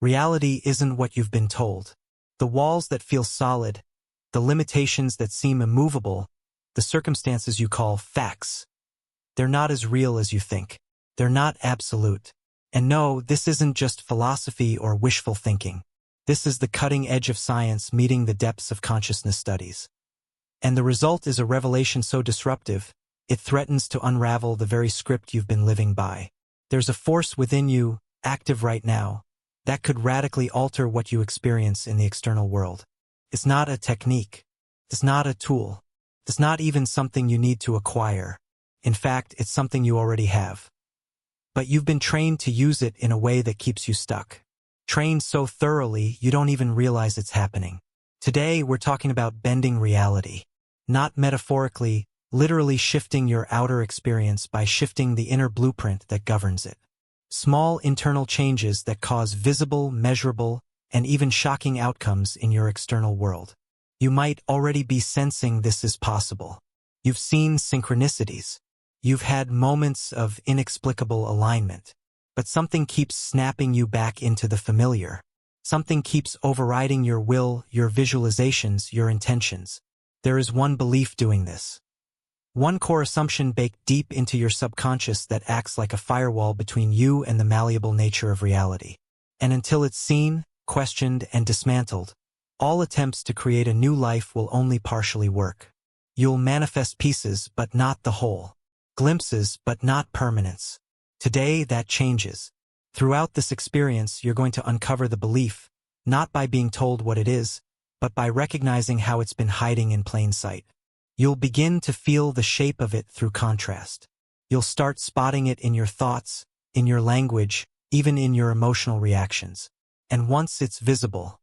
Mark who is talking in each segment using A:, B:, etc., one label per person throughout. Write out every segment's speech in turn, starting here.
A: Reality isn't what you've been told. The walls that feel solid, the limitations that seem immovable, the circumstances you call facts. They're not as real as you think. They're not absolute. And no, this isn't just philosophy or wishful thinking. This is the cutting edge of science meeting the depths of consciousness studies. And the result is a revelation so disruptive, it threatens to unravel the very script you've been living by. There's a force within you, active right now, that could radically alter what you experience in the external world. It's not a technique. It's not a tool. It's not even something you need to acquire. In fact, it's something you already have. But you've been trained to use it in a way that keeps you stuck. Trained so thoroughly you don't even realize it's happening. Today, we're talking about bending reality. Not metaphorically, literally shifting your outer experience by shifting the inner blueprint that governs it. Small internal changes that cause visible, measurable, and even shocking outcomes in your external world. You might already be sensing this is possible. You've seen synchronicities. You've had moments of inexplicable alignment. But something keeps snapping you back into the familiar. Something keeps overriding your will, your visualizations, your intentions. There is one belief doing this. One core assumption baked deep into your subconscious that acts like a firewall between you and the malleable nature of reality. And until it's seen, questioned, and dismantled, all attempts to create a new life will only partially work. You'll manifest pieces, but not the whole. Glimpses, but not permanence. Today, that changes. Throughout this experience, you're going to uncover the belief, not by being told what it is, but by recognizing how it's been hiding in plain sight. You'll begin to feel the shape of it through contrast. You'll start spotting it in your thoughts, in your language, even in your emotional reactions. And once it's visible,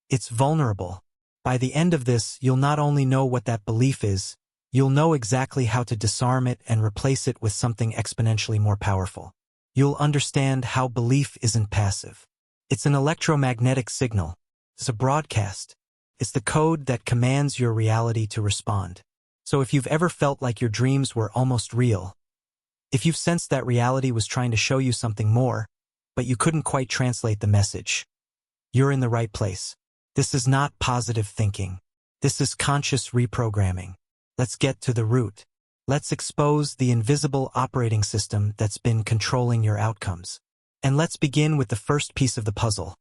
A: it's vulnerable. By the end of this, you'll not only know what that belief is, you'll know exactly how to disarm it and replace it with something exponentially more powerful. You'll understand how belief isn't passive. It's an electromagnetic signal. It's a broadcast. It's the code that commands your reality to respond. So if you've ever felt like your dreams were almost real, if you've sensed that reality was trying to show you something more, but you couldn't quite translate the message, you're in the right place. This is not positive thinking. This is conscious reprogramming. Let's get to the root. Let's expose the invisible operating system that's been controlling your outcomes. And let's begin with the first piece of the puzzle.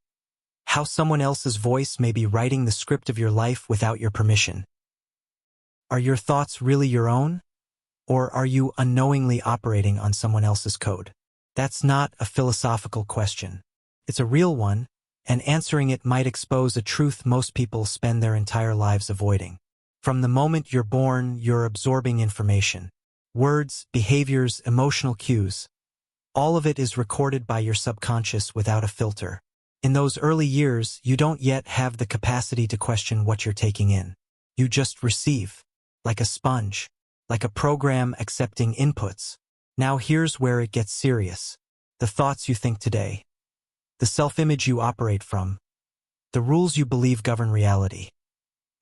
A: How someone else's voice may be writing the script of your life without your permission. Are your thoughts really your own? Or are you unknowingly operating on someone else's code? That's not a philosophical question. It's a real one, and answering it might expose a truth most people spend their entire lives avoiding. From the moment you're born, you're absorbing information. Words, behaviors, emotional cues. All of it is recorded by your subconscious without a filter. In those early years, you don't yet have the capacity to question what you're taking in. You just receive, like a sponge, like a program accepting inputs. Now here's where it gets serious. The thoughts you think today. The self-image you operate from. The rules you believe govern reality.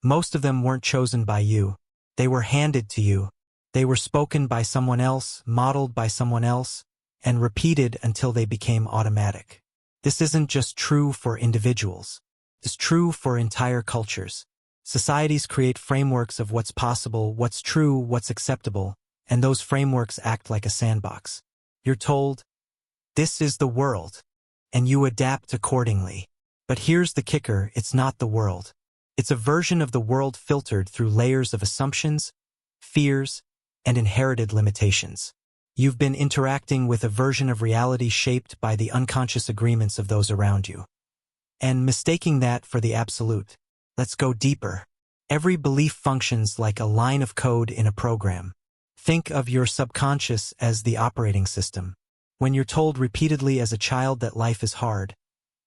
A: Most of them weren't chosen by you. They were handed to you. They were spoken by someone else, modeled by someone else, and repeated until they became automatic. This isn't just true for individuals. It's true for entire cultures. Societies create frameworks of what's possible, what's true, what's acceptable, and those frameworks act like a sandbox. You're told, this is the world, and you adapt accordingly. But here's the kicker, it's not the world. It's a version of the world filtered through layers of assumptions, fears, and inherited limitations. You've been interacting with a version of reality shaped by the unconscious agreements of those around you. And mistaking that for the absolute. Let's go deeper. Every belief functions like a line of code in a program. Think of your subconscious as the operating system. When you're told repeatedly as a child that life is hard,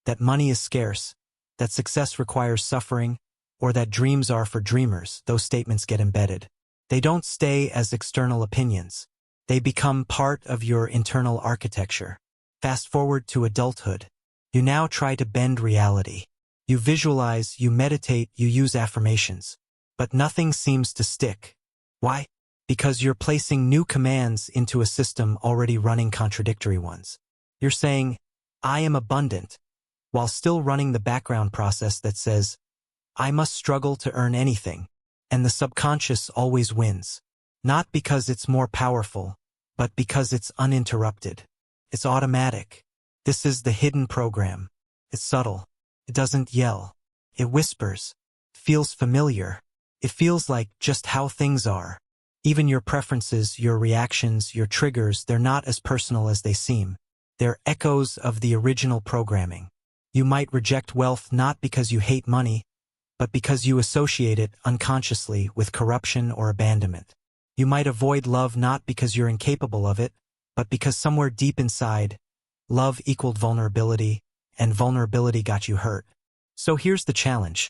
A: that money is scarce, that success requires suffering, or that dreams are for dreamers, those statements get embedded. They don't stay as external opinions. They become part of your internal architecture. Fast forward to adulthood. You now try to bend reality. You visualize, you meditate, you use affirmations. But nothing seems to stick. Why? Because you're placing new commands into a system already running contradictory ones. You're saying, I am abundant, while still running the background process that says, I must struggle to earn anything, and the subconscious always wins. Not because it's more powerful, but because it's uninterrupted. It's automatic. This is the hidden program. It's subtle. It doesn't yell. It whispers. It feels familiar. It feels like just how things are. Even your preferences, your reactions, your triggers, they're not as personal as they seem. They're echoes of the original programming. You might reject wealth not because you hate money, but because you associate it unconsciously with corruption or abandonment. You might avoid love not because you're incapable of it, but because somewhere deep inside, love equaled vulnerability, and vulnerability got you hurt. So here's the challenge.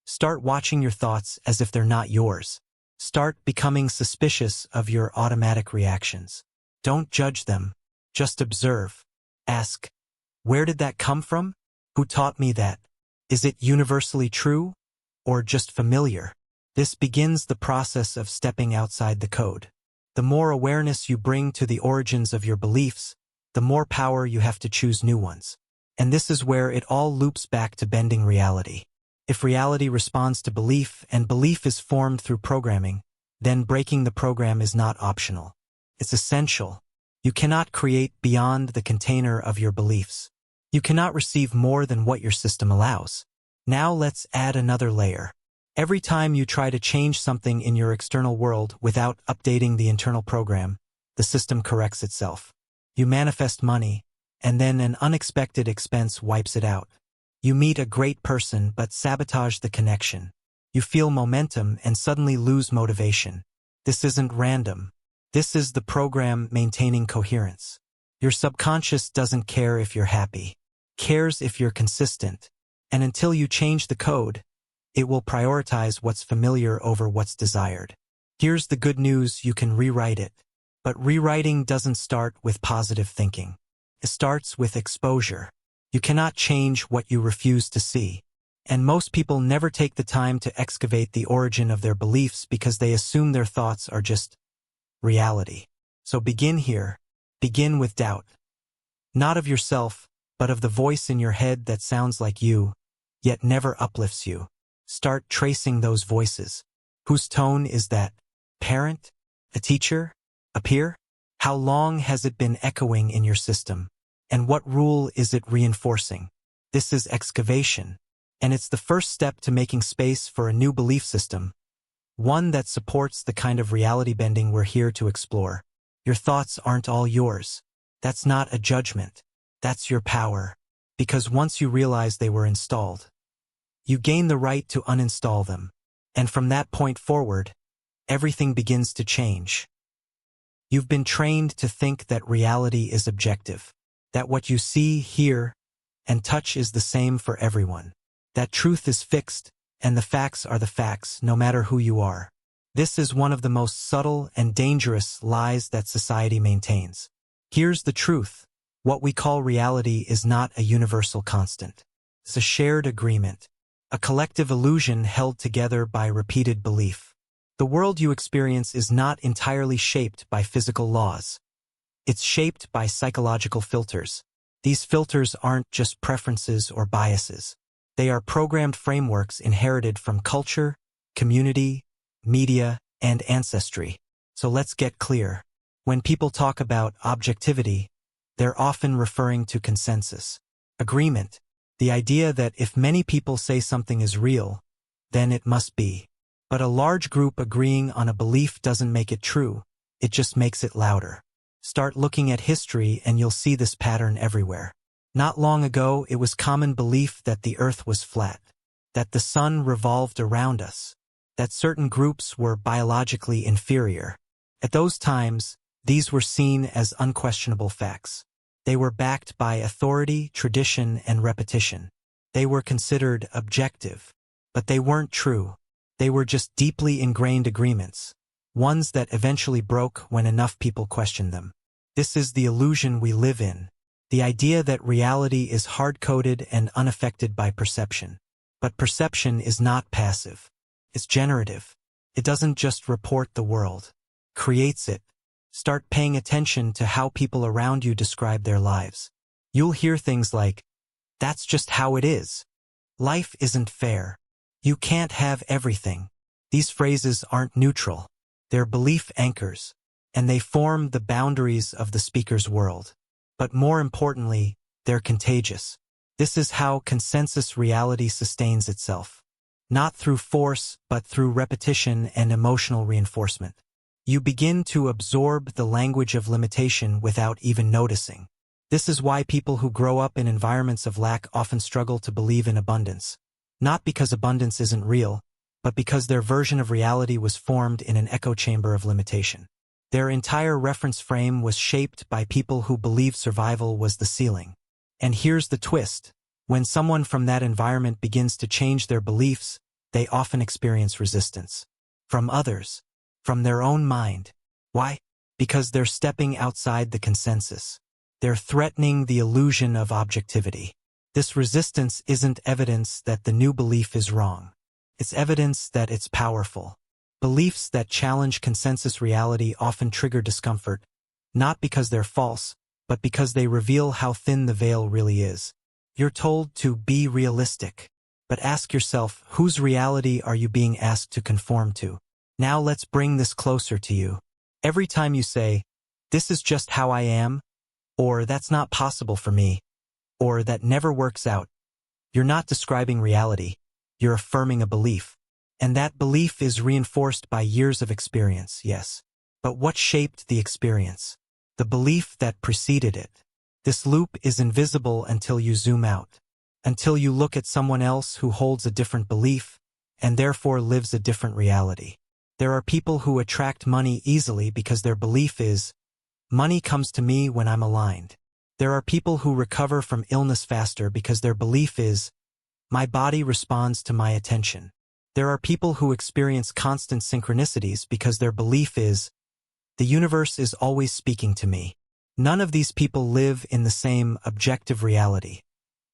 A: Start watching your thoughts as if they're not yours. Start becoming suspicious of your automatic reactions. Don't judge them. Just observe. Ask, where did that come from? Who taught me that? Is it universally true? Or just familiar? This begins the process of stepping outside the code. The more awareness you bring to the origins of your beliefs, the more power you have to choose new ones. And this is where it all loops back to bending reality. If reality responds to belief and belief is formed through programming, then breaking the program is not optional. It's essential. You cannot create beyond the container of your beliefs. You cannot receive more than what your system allows. Now let's add another layer. Every time you try to change something in your external world without updating the internal program, the system corrects itself. You manifest money, and then an unexpected expense wipes it out. You meet a great person but sabotage the connection. You feel momentum and suddenly lose motivation. This isn't random. This is the program maintaining coherence. Your subconscious doesn't care if you're happy. It cares if you're consistent. And until you change the code, it will prioritize what's familiar over what's desired. Here's the good news, you can rewrite it. But rewriting doesn't start with positive thinking. It starts with exposure. You cannot change what you refuse to see. And most people never take the time to excavate the origin of their beliefs because they assume their thoughts are just reality. So begin here. Begin with doubt. Not of yourself, but of the voice in your head that sounds like you, yet never uplifts you. Start tracing those voices. Whose tone is that? Parent? A teacher? A peer? How long has it been echoing in your system? And what rule is it reinforcing? This is excavation. And it's the first step to making space for a new belief system. One that supports the kind of reality bending we're here to explore. Your thoughts aren't all yours. That's not a judgment. That's your power. Because once you realize they were installed, you gain the right to uninstall them. And from that point forward, everything begins to change. You've been trained to think that reality is objective. That what you see, hear, and touch is the same for everyone. That truth is fixed, and the facts are the facts, no matter who you are. This is one of the most subtle and dangerous lies that society maintains. Here's the truth. What we call reality is not a universal constant. It's a shared agreement, a collective illusion held together by repeated belief. The world you experience is not entirely shaped by physical laws. It's shaped by psychological filters. These filters aren't just preferences or biases. They are programmed frameworks inherited from culture, community, media, and ancestry. So let's get clear. When people talk about objectivity, they're often referring to consensus, agreement, the idea that if many people say something is real, then it must be. But a large group agreeing on a belief doesn't make it true, it just makes it louder. Start looking at history and you'll see this pattern everywhere. Not long ago, it was common belief that the earth was flat, that the sun revolved around us, that certain groups were biologically inferior. At those times, these were seen as unquestionable facts. They were backed by authority, tradition, and repetition. They were considered objective, but they weren't true. They were just deeply ingrained agreements, ones that eventually broke when enough people questioned them. This is the illusion we live in, the idea that reality is hard-coded and unaffected by perception. But perception is not passive. It's generative. It doesn't just report the world. It creates it. Start paying attention to how people around you describe their lives. You'll hear things like, That's just how it is. Life isn't fair. You can't have everything. These phrases aren't neutral. They're belief anchors, and they form the boundaries of the speaker's world. But more importantly, they're contagious. This is how consensus reality sustains itself. Not through force, but through repetition and emotional reinforcement. You begin to absorb the language of limitation without even noticing. This is why people who grow up in environments of lack often struggle to believe in abundance. Not because abundance isn't real, but because their version of reality was formed in an echo chamber of limitation. Their entire reference frame was shaped by people who believed survival was the ceiling. And here's the twist. When someone from that environment begins to change their beliefs, they often experience resistance. From others. From their own mind. Why? Because they're stepping outside the consensus. They're threatening the illusion of objectivity. This resistance isn't evidence that the new belief is wrong. It's evidence that it's powerful. Beliefs that challenge consensus reality often trigger discomfort, not because they're false, but because they reveal how thin the veil really is. You're told to be realistic. But ask yourself, whose reality are you being asked to conform to? Now let's bring this closer to you. Every time you say, "This is just how I am," or "That's not possible for me," or "That never works out," you're not describing reality. You're affirming a belief. And that belief is reinforced by years of experience, yes. But what shaped the experience? The belief that preceded it. This loop is invisible until you zoom out. Until you look at someone else who holds a different belief, and therefore lives a different reality. There are people who attract money easily because their belief is, "Money comes to me when I'm aligned." There are people who recover from illness faster because their belief is, "My body responds to my attention." There are people who experience constant synchronicities because their belief is, "The universe is always speaking to me." None of these people live in the same objective reality,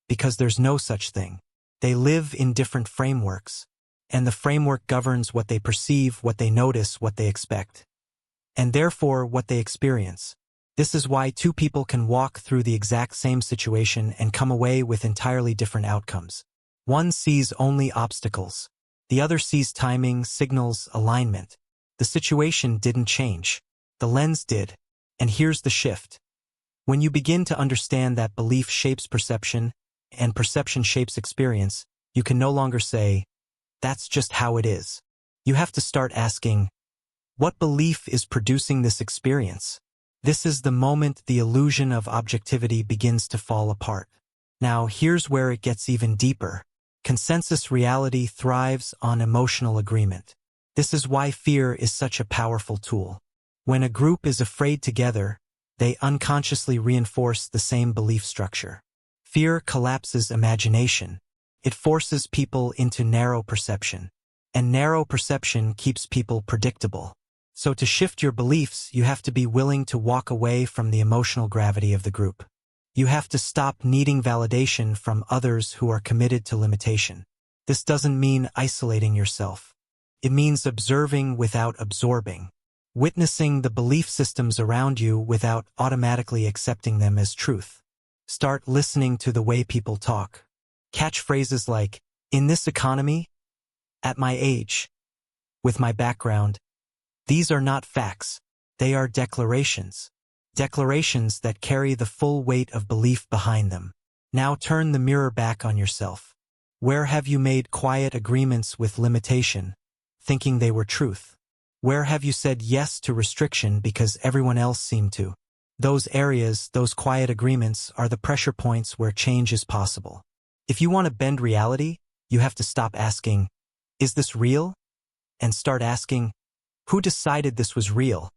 A: because there's no such thing. They live in different frameworks, and the framework governs what they perceive, what they notice, what they expect, and therefore what they experience. This is why two people can walk through the exact same situation and come away with entirely different outcomes. One sees only obstacles. The other sees timing, signals, alignment. The situation didn't change. The lens did. And here's the shift. When you begin to understand that belief shapes perception, and perception shapes experience, you can no longer say, "That's just how it is." You have to start asking, what belief is producing this experience? This is the moment the illusion of objectivity begins to fall apart. Now, here's where it gets even deeper. Consensus reality thrives on emotional agreement. This is why fear is such a powerful tool. When a group is afraid together, they unconsciously reinforce the same belief structure. Fear collapses imagination. It forces people into narrow perception. And narrow perception keeps people predictable. So to shift your beliefs, you have to be willing to walk away from the emotional gravity of the group. You have to stop needing validation from others who are committed to limitation. This doesn't mean isolating yourself. It means observing without absorbing. Witnessing the belief systems around you without automatically accepting them as truth. Start listening to the way people talk. Catch phrases like, "In this economy," "At my age," "With my background." These are not facts. They are declarations. Declarations that carry the full weight of belief behind them. Now turn the mirror back on yourself. Where have you made quiet agreements with limitation, thinking they were truth? Where have you said yes to restriction because everyone else seemed to? Those areas, those quiet agreements, are the pressure points where change is possible. If you want to bend reality, you have to stop asking, "Is this real?" and start asking, "Who decided this was real?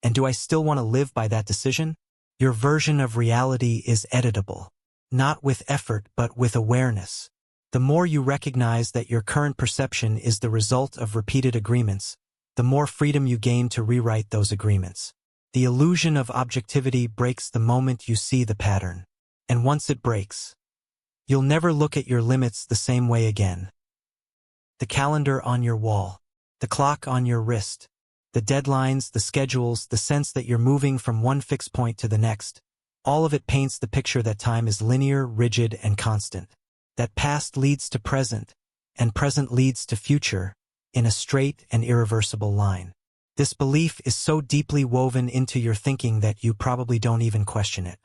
A: And do I still want to live by that decision?" Your version of reality is editable. Not with effort, but with awareness. The more you recognize that your current perception is the result of repeated agreements, the more freedom you gain to rewrite those agreements. The illusion of objectivity breaks the moment you see the pattern. And once it breaks, you'll never look at your limits the same way again. The calendar on your wall, the clock on your wrist, the deadlines, the schedules, the sense that you're moving from one fixed point to the next. All of it paints the picture that time is linear, rigid, and constant. That past leads to present, and present leads to future, in a straight and irreversible line. This belief is so deeply woven into your thinking that you probably don't even question it.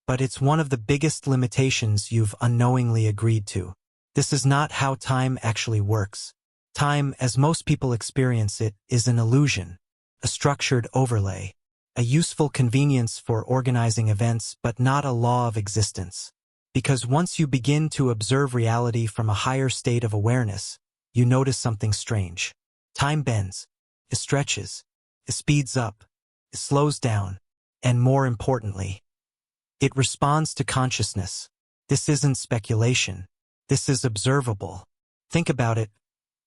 A: But it's one of the biggest limitations you've unknowingly agreed to. This is not how time actually works. Time, as most people experience it, is an illusion, a structured overlay, a useful convenience for organizing events, but not a law of existence. Because once you begin to observe reality from a higher state of awareness, you notice something strange. Time bends, it stretches, it speeds up, it slows down, and more importantly, it responds to consciousness. This isn't speculation. This is observable. Think about it.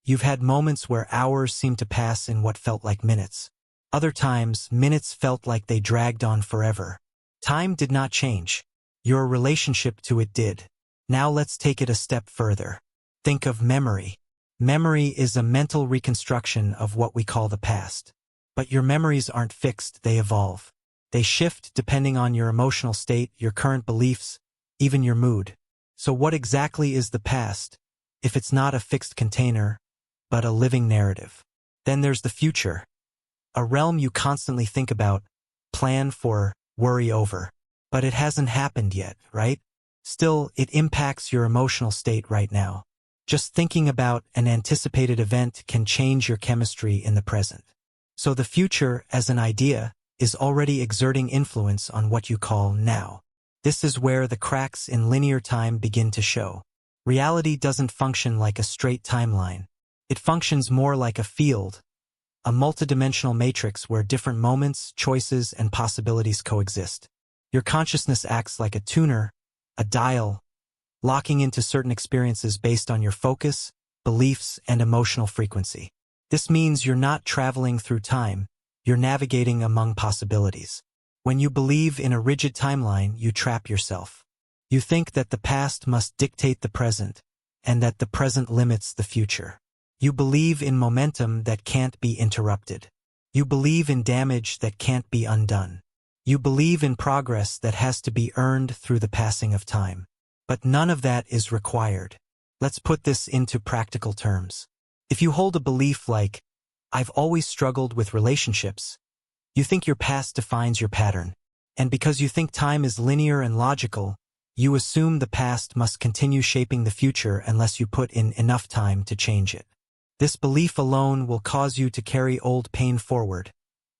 A: You've had moments where hours seemed to pass in what felt like minutes. Other times, minutes felt like they dragged on forever. Time did not change. Your relationship to it did. Now let's take it a step further. Think of memory. Memory is a mental reconstruction of what we call the past. But your memories aren't fixed, they evolve. They shift depending on your emotional state, your current beliefs, even your mood. So what exactly is the past, if it's not a fixed container, but a living narrative? Then there's the future. A realm you constantly think about, plan for, worry over. But it hasn't happened yet, right? Still, it impacts your emotional state right now. Just thinking about an anticipated event can change your chemistry in the present. So the future, as an idea, is already exerting influence on what you call now. This is where the cracks in linear time begin to show. Reality doesn't function like a straight timeline. It functions more like a field, a multidimensional matrix where different moments, choices, and possibilities coexist. Your consciousness acts like a tuner, a dial, locking into certain experiences based on your focus, beliefs, and emotional frequency. This means you're not traveling through time, you're navigating among possibilities. When you believe in a rigid timeline, you trap yourself. You think that the past must dictate the present, and that the present limits the future. You believe in momentum that can't be interrupted. You believe in damage that can't be undone. You believe in progress that has to be earned through the passing of time. But none of that is required. Let's put this into practical terms. If you hold a belief like, "I've always struggled with relationships," you think your past defines your pattern. And because you think time is linear and logical, you assume the past must continue shaping the future unless you put in enough time to change it. This belief alone will cause you to carry old pain forward,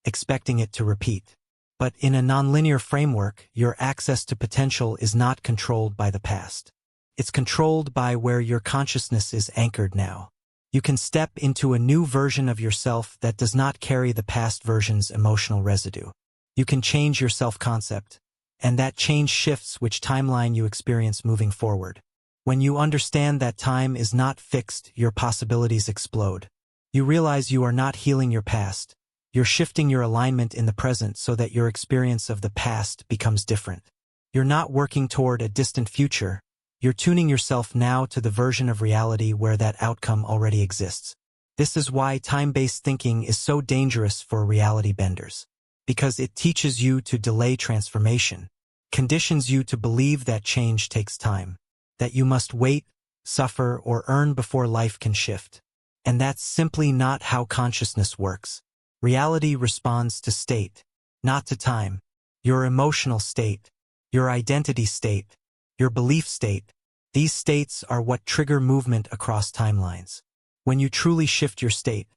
A: expecting it to repeat. But in a nonlinear framework, your access to potential is not controlled by the past. It's controlled by where your consciousness is anchored now. You can step into a new version of yourself that does not carry the past version's emotional residue. You can change your self-concept, and that change shifts which timeline you experience moving forward. When you understand that time is not fixed, your possibilities explode. You realize you are not healing your past. You're shifting your alignment in the present so that your experience of the past becomes different. You're not working toward a distant future. You're tuning yourself now to the version of reality where that outcome already exists. This is why time-based thinking is so dangerous for reality benders. Because it teaches you to delay transformation, conditions you to believe that change takes time, that you must wait, suffer, or earn before life can shift. And that's simply not how consciousness works. Reality responds to state, not to time. Your emotional state, your identity state, your belief state. These states are what trigger movement across timelines. When you truly shift your state,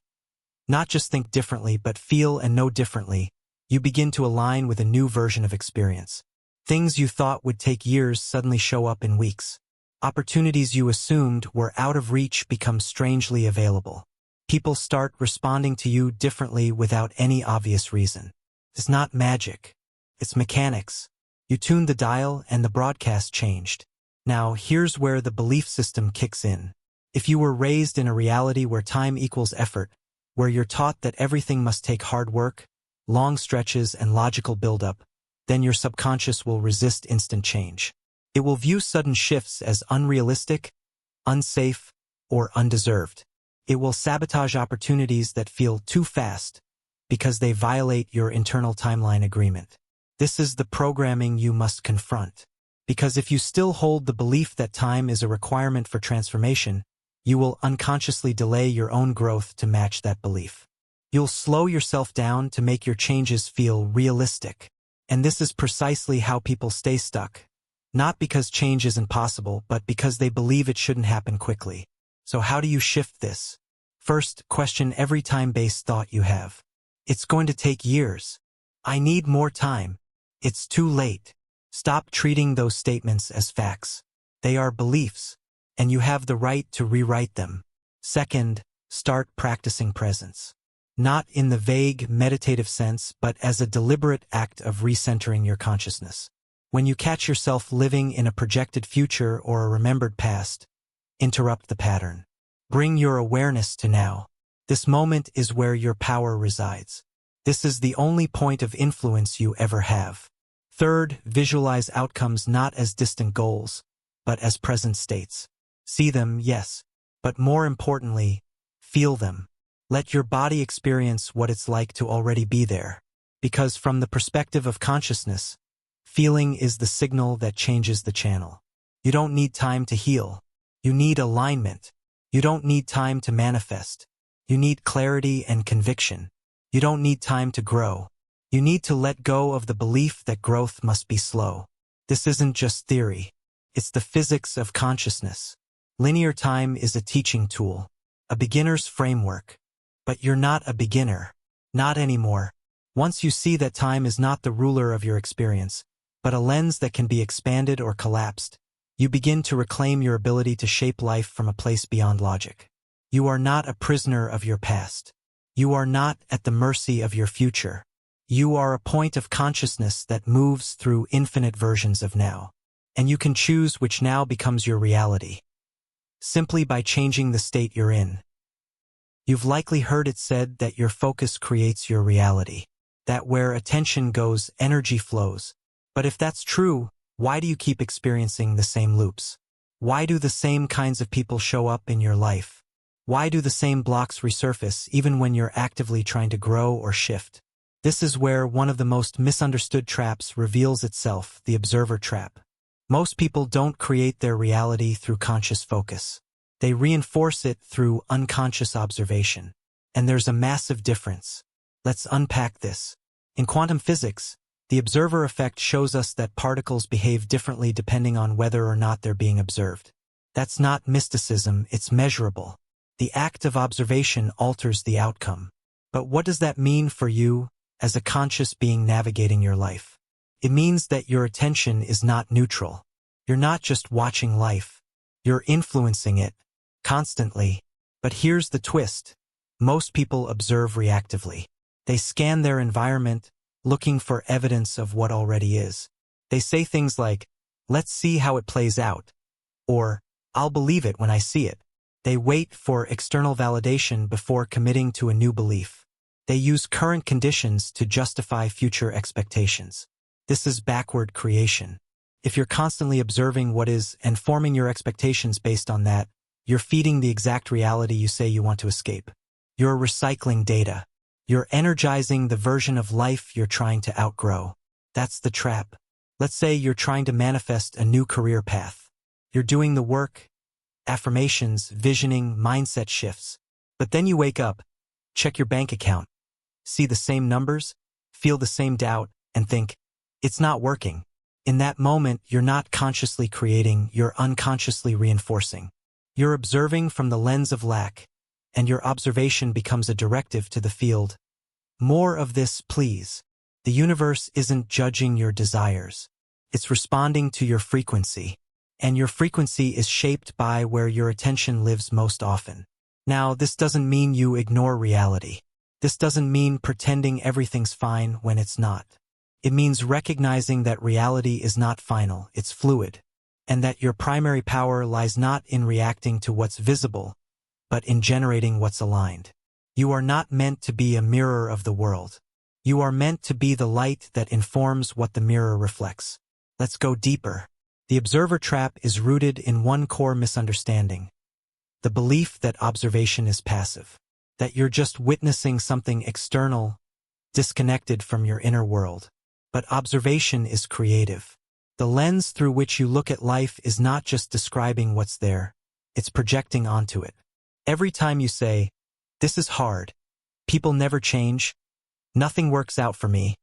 A: not just think differently but feel and know differently, you begin to align with a new version of experience. Things you thought would take years suddenly show up in weeks. Opportunities you assumed were out of reach become strangely available. People start responding to you differently without any obvious reason. It's not magic. It's mechanics. You tuned the dial and the broadcast changed. Now, here's where the belief system kicks in. If you were raised in a reality where time equals effort, where you're taught that everything must take hard work, long stretches, and logical buildup, then your subconscious will resist instant change. It will view sudden shifts as unrealistic, unsafe, or undeserved. It will sabotage opportunities that feel too fast because they violate your internal timeline agreement. This is the programming you must confront. Because if you still hold the belief that time is a requirement for transformation, you will unconsciously delay your own growth to match that belief. You'll slow yourself down to make your changes feel realistic. And this is precisely how people stay stuck. Not because change isn't possible, but because they believe it shouldn't happen quickly. So how do you shift this? First, question every time-based thought you have. It's going to take years. I need more time. It's too late. Stop treating those statements as facts. They are beliefs, and you have the right to rewrite them. Second, start practicing presence. Not in the vague, meditative sense, but as a deliberate act of recentering your consciousness. When you catch yourself living in a projected future or a remembered past, interrupt the pattern. Bring your awareness to now. This moment is where your power resides. This is the only point of influence you ever have. Third, visualize outcomes not as distant goals, but as present states. See them, yes, but more importantly, feel them. Let your body experience what it's like to already be there. Because from the perspective of consciousness, feeling is the signal that changes the channel. You don't need time to heal. You need alignment. You don't need time to manifest. You need clarity and conviction. You don't need time to grow. You need to let go of the belief that growth must be slow. This isn't just theory. It's the physics of consciousness. Linear time is a teaching tool, a beginner's framework. But you're not a beginner. Not anymore. Once you see that time is not the ruler of your experience, but a lens that can be expanded or collapsed, you begin to reclaim your ability to shape life from a place beyond logic. You are not a prisoner of your past. You are not at the mercy of your future. You are a point of consciousness that moves through infinite versions of now. And you can choose which now becomes your reality. Simply by changing the state you're in. You've likely heard it said that your focus creates your reality. That where attention goes, energy flows. But if that's true, why do you keep experiencing the same loops? Why do the same kinds of people show up in your life? Why do the same blocks resurface even when you're actively trying to grow or shift? This is where one of the most misunderstood traps reveals itself, the observer trap. Most people don't create their reality through conscious focus. They reinforce it through unconscious observation. And there's a massive difference. Let's unpack this. In quantum physics, the observer effect shows us that particles behave differently depending on whether or not they're being observed. That's not mysticism, it's measurable. The act of observation alters the outcome. But what does that mean for you as a conscious being navigating your life? It means that your attention is not neutral. You're not just watching life. You're influencing it. Constantly. But here's the twist. Most people observe reactively. They scan their environment, looking for evidence of what already is. They say things like, let's see how it plays out. Or, I'll believe it when I see it. They wait for external validation before committing to a new belief. They use current conditions to justify future expectations. This is backward creation. If you're constantly observing what is and forming your expectations based on that, you're feeding the exact reality you say you want to escape. You're recycling data. You're energizing the version of life you're trying to outgrow. That's the trap. Let's say you're trying to manifest a new career path. You're doing the work, affirmations, visioning, mindset shifts. But then you wake up, check your bank account, see the same numbers, feel the same doubt, and think, it's not working. In that moment, you're not consciously creating, you're unconsciously reinforcing. You're observing from the lens of lack, and your observation becomes a directive to the field. More of this, please. The universe isn't judging your desires. It's responding to your frequency. And your frequency is shaped by where your attention lives most often. Now, this doesn't mean you ignore reality. This doesn't mean pretending everything's fine when it's not. It means recognizing that reality is not final, it's fluid. And that your primary power lies not in reacting to what's visible, but in generating what's aligned. You are not meant to be a mirror of the world. You are meant to be the light that informs what the mirror reflects. Let's go deeper. The observer trap is rooted in one core misunderstanding. The belief that observation is passive. That you're just witnessing something external, disconnected from your inner world. But observation is creative. The lens through which you look at life is not just describing what's there, it's projecting onto it. Every time you say, "This is hard, people never change, nothing works out for me,"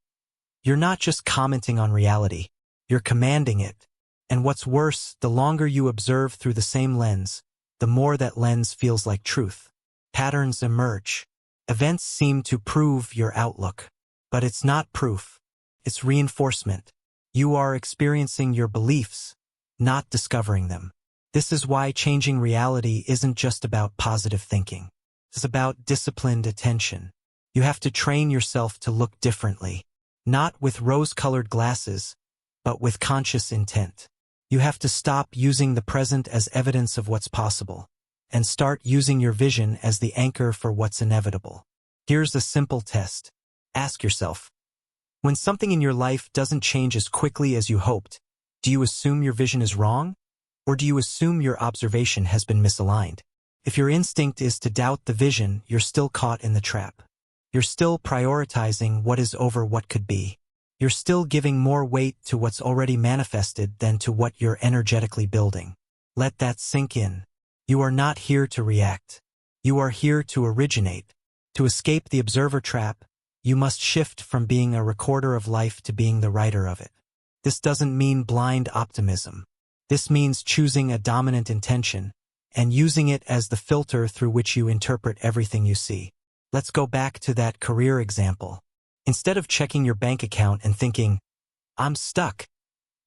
A: you're not just commenting on reality, you're commanding it. And what's worse, the longer you observe through the same lens, the more that lens feels like truth. Patterns emerge. Events seem to prove your outlook. But it's not proof. It's reinforcement. You are experiencing your beliefs, not discovering them. This is why changing reality isn't just about positive thinking. It's about disciplined attention. You have to train yourself to look differently, not with rose-colored glasses, but with conscious intent. You have to stop using the present as evidence of what's possible, and start using your vision as the anchor for what's inevitable. Here's a simple test. Ask yourself, when something in your life doesn't change as quickly as you hoped, do you assume your vision is wrong? Or do you assume your observation has been misaligned? If your instinct is to doubt the vision, you're still caught in the trap. You're still prioritizing what is over what could be. You're still giving more weight to what's already manifested than to what you're energetically building. Let that sink in. You are not here to react. You are here to originate. To escape the observer trap, you must shift from being a recorder of life to being the writer of it. This doesn't mean blind optimism. This means choosing a dominant intention and using it as the filter through which you interpret everything you see. Let's go back to that career example. Instead of checking your bank account and thinking, "I'm stuck,"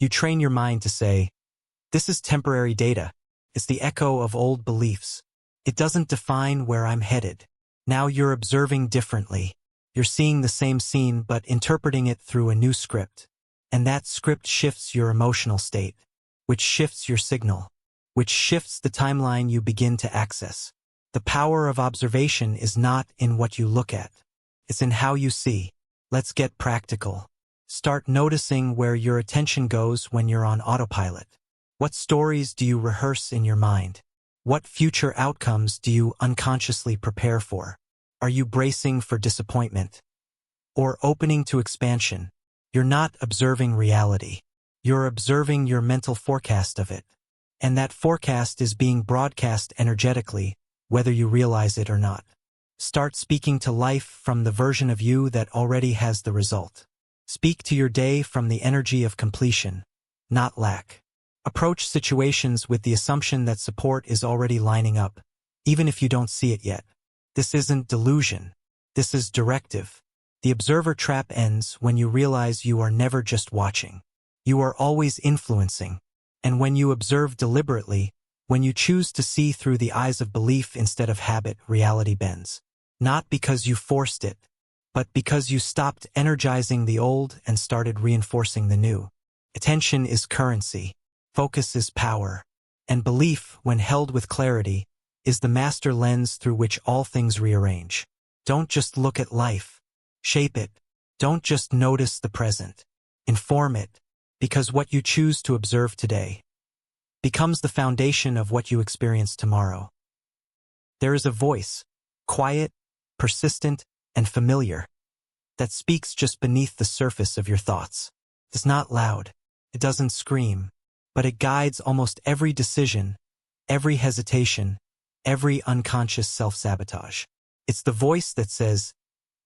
A: you train your mind to say, "This is temporary data. It's the echo of old beliefs. It doesn't define where I'm headed." Now you're observing differently. You're seeing the same scene but interpreting it through a new script. And that script shifts your emotional state, which shifts your signal, which shifts the timeline you begin to access. The power of observation is not in what you look at. It's in how you see. Let's get practical. Start noticing where your attention goes when you're on autopilot. What stories do you rehearse in your mind? What future outcomes do you unconsciously prepare for? Are you bracing for disappointment? Or opening to expansion? You're not observing reality. You're observing your mental forecast of it. And that forecast is being broadcast energetically, whether you realize it or not. Start speaking to life from the version of you that already has the result. Speak to your day from the energy of completion, not lack. Approach situations with the assumption that support is already lining up, even if you don't see it yet. This isn't delusion. This is directive. The observer trap ends when you realize you are never just watching. You are always influencing. And when you observe deliberately, when you choose to see through the eyes of belief instead of habit, reality bends. Not because you forced it, but because you stopped energizing the old and started reinforcing the new. Attention is currency. Focus is power. And belief, when held with clarity, is the master lens through which all things rearrange. Don't just look at life. Shape it. Don't just notice the present. Inform it, because what you choose to observe today becomes the foundation of what you experience tomorrow. There is a voice, quiet, persistent, and familiar, that speaks just beneath the surface of your thoughts. It's not loud. It doesn't scream, but it guides almost every decision, every hesitation, every unconscious self-sabotage. It's the voice that says,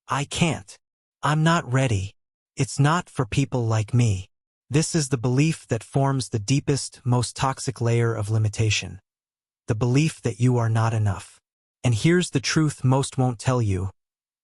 A: "I can't. I'm not ready. It's not for people like me." This is the belief that forms the deepest, most toxic layer of limitation. The belief that you are not enough. And here's the truth most won't tell you.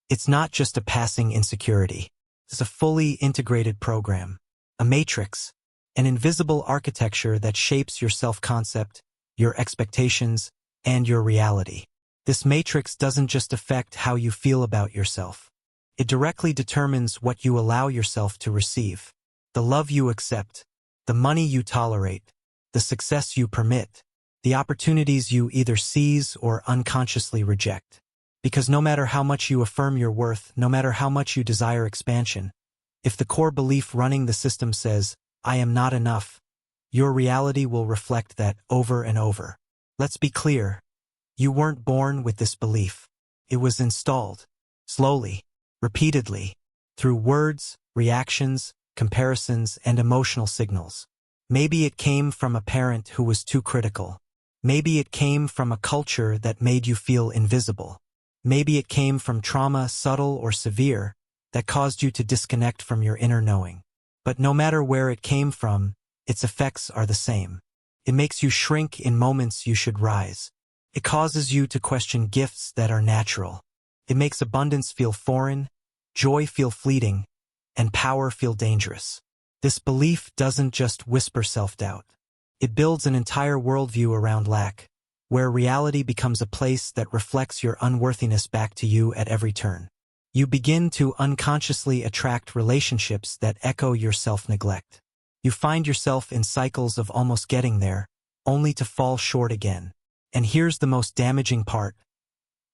A: It's not just a passing insecurity. It's a fully integrated program, a matrix, an invisible architecture that shapes your self-concept, your expectations, and your reality. This matrix doesn't just affect how you feel about yourself. It directly determines what you allow yourself to receive. The love you accept, the money you tolerate, the success you permit, the opportunities you either seize or unconsciously reject. Because no matter how much you affirm your worth, no matter how much you desire expansion, if the core belief running the system says, "I am not enough," your reality will reflect that over and over. Let's be clear. You weren't born with this belief. It was installed, slowly, repeatedly, through words, reactions, comparisons, and emotional signals. Maybe it came from a parent who was too critical. Maybe it came from a culture that made you feel invisible. Maybe it came from trauma, subtle or severe, that caused you to disconnect from your inner knowing. But no matter where it came from, its effects are the same. It makes you shrink in moments you should rise. It causes you to question gifts that are natural. It makes abundance feel foreign, joy feel fleeting, and power feel dangerous. This belief doesn't just whisper self-doubt. It builds an entire worldview around lack, where reality becomes a place that reflects your unworthiness back to you at every turn. You begin to unconsciously attract relationships that echo your self-neglect. You find yourself in cycles of almost getting there, only to fall short again. And here's the most damaging part.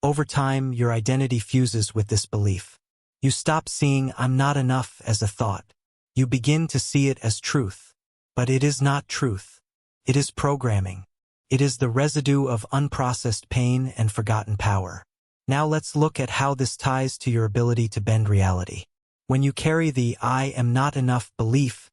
A: Over time, your identity fuses with this belief. You stop seeing "I'm not enough" as a thought. You begin to see it as truth. But it is not truth. It is programming. It is the residue of unprocessed pain and forgotten power. Now let's look at how this ties to your ability to bend reality. When you carry the "I am not enough" belief,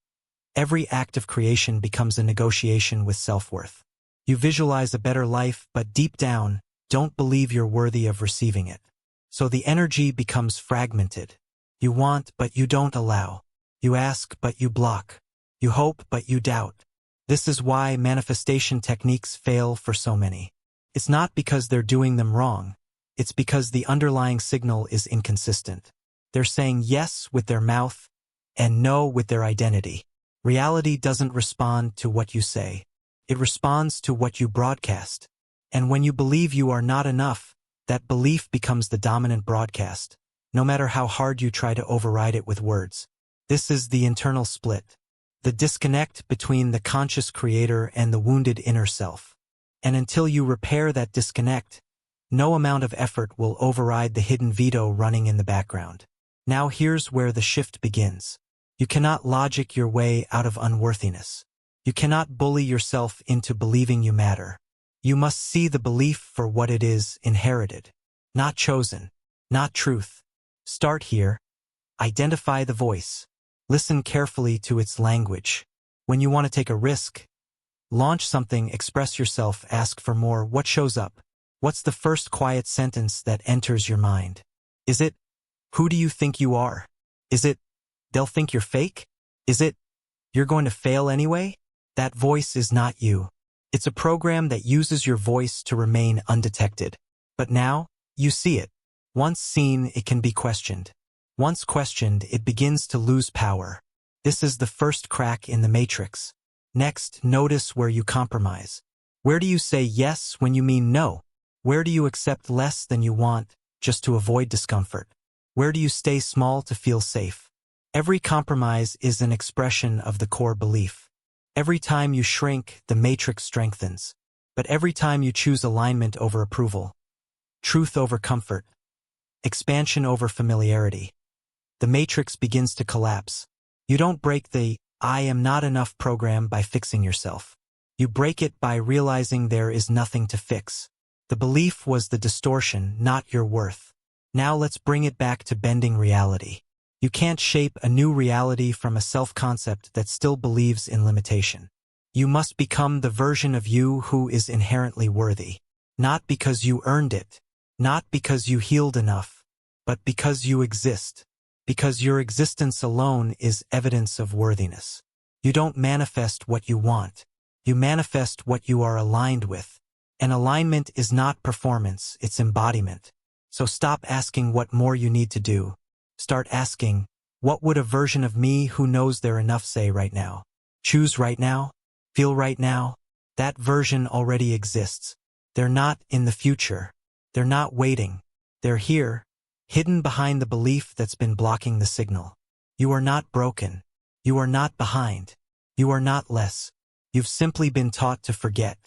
A: every act of creation becomes a negotiation with self-worth. You visualize a better life, but deep down, don't believe you're worthy of receiving it. So the energy becomes fragmented. You want, but you don't allow. You ask, but you block. You hope, but you doubt. This is why manifestation techniques fail for so many. It's not because they're doing them wrong. It's because the underlying signal is inconsistent. They're saying yes with their mouth and no with their identity. Reality doesn't respond to what you say. It responds to what you broadcast. And when you believe you are not enough, that belief becomes the dominant broadcast, no matter how hard you try to override it with words. This is the internal split, the disconnect between the conscious creator and the wounded inner self. And until you repair that disconnect, no amount of effort will override the hidden veto running in the background. Now here's where the shift begins. You cannot logic your way out of unworthiness. You cannot bully yourself into believing you matter. You must see the belief for what it is: inherited, not chosen, not truth. Start here. Identify the voice. Listen carefully to its language. When you want to take a risk, launch something, express yourself, ask for more, what shows up? What's the first quiet sentence that enters your mind? Is it, "Who do you think you are?" Is it, "They'll think you're fake"? Is it, "You're going to fail anyway"? That voice is not you. It's a program that uses your voice to remain undetected. But now, you see it. Once seen, it can be questioned. Once questioned, it begins to lose power. This is the first crack in the matrix. Next, notice where you compromise. Where do you say yes when you mean no? Where do you accept less than you want, just to avoid discomfort? Where do you stay small to feel safe? Every compromise is an expression of the core belief. Every time you shrink, the matrix strengthens. But every time you choose alignment over approval, truth over comfort, expansion over familiarity, the matrix begins to collapse. You don't break the "I am not enough" program by fixing yourself. You break it by realizing there is nothing to fix. The belief was the distortion, not your worth. Now let's bring it back to bending reality. You can't shape a new reality from a self-concept that still believes in limitation. You must become the version of you who is inherently worthy. Not because you earned it, not because you healed enough, but because you exist. Because your existence alone is evidence of worthiness. You don't manifest what you want. You manifest what you are aligned with. And alignment is not performance, it's embodiment. So stop asking what more you need to do. Start asking, what would a version of me who knows they're enough say right now? Choose right now? Feel right now? That version already exists. They're not in the future. They're not waiting. They're here, hidden behind the belief that's been blocking the signal. You are not broken. You are not behind. You are not less. You've simply been taught to forget.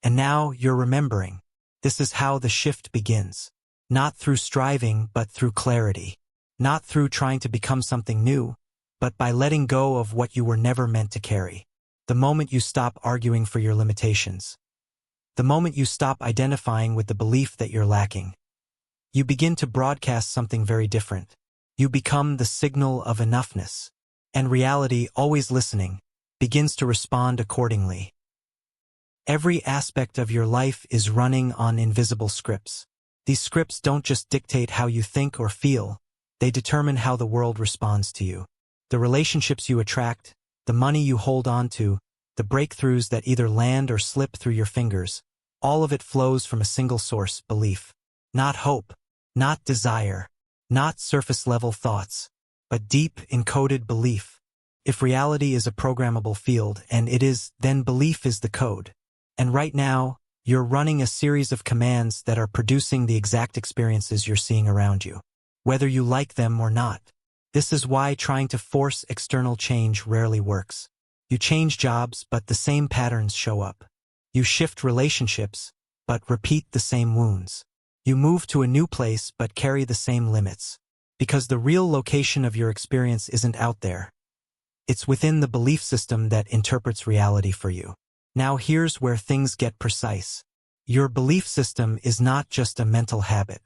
A: And now you're remembering. This is how the shift begins. Not through striving, but through clarity. Not through trying to become something new, but by letting go of what you were never meant to carry. The moment you stop arguing for your limitations. The moment you stop identifying with the belief that you're lacking. You begin to broadcast something very different. You become the signal of enoughness. And reality, always listening, begins to respond accordingly. Every aspect of your life is running on invisible scripts. These scripts don't just dictate how you think or feel, they determine how the world responds to you. The relationships you attract, the money you hold on to, the breakthroughs that either land or slip through your fingers, all of it flows from a single source: belief. Not hope, not desire, not surface-level thoughts, but deep, encoded belief. If reality is a programmable field, and it is, then belief is the code. And right now, you're running a series of commands that are producing the exact experiences you're seeing around you, whether you like them or not. This is why trying to force external change rarely works. You change jobs, but the same patterns show up. You shift relationships, but repeat the same wounds. You move to a new place, but carry the same limits. Because the real location of your experience isn't out there. It's within the belief system that interprets reality for you. Now here's where things get precise. Your belief system is not just a mental habit.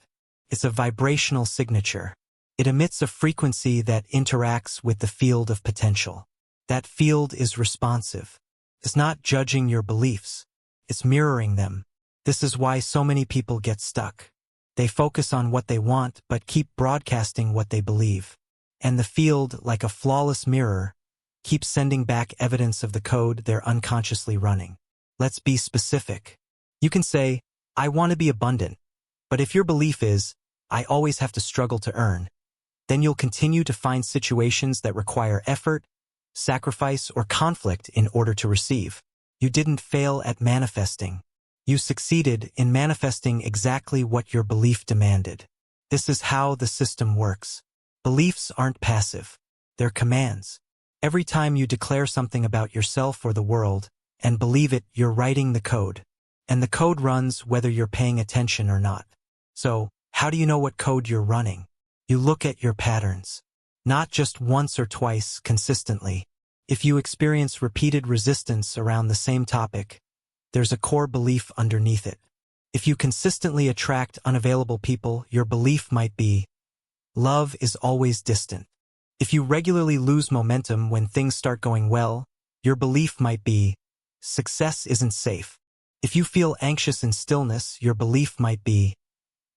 A: It's a vibrational signature. It emits a frequency that interacts with the field of potential. That field is responsive. It's not judging your beliefs. It's mirroring them. This is why so many people get stuck. They focus on what they want, but keep broadcasting what they believe. And the field, like a flawless mirror, keeps sending back evidence of the code they're unconsciously running. Let's be specific. You can say, I want to be abundant. But if your belief is, I always have to struggle to earn, then you'll continue to find situations that require effort, sacrifice, or conflict in order to receive. You didn't fail at manifesting. You succeeded in manifesting exactly what your belief demanded. This is how the system works. Beliefs aren't passive. They're commands. Every time you declare something about yourself or the world, and believe it, you're writing the code. And the code runs whether you're paying attention or not. So, how do you know what code you're running? You look at your patterns. Not just once or twice, consistently. If you experience repeated resistance around the same topic, there's a core belief underneath it. If you consistently attract unavailable people, your belief might be, love is always distant. If you regularly lose momentum when things start going well, your belief might be, success isn't safe. If you feel anxious in stillness, your belief might be,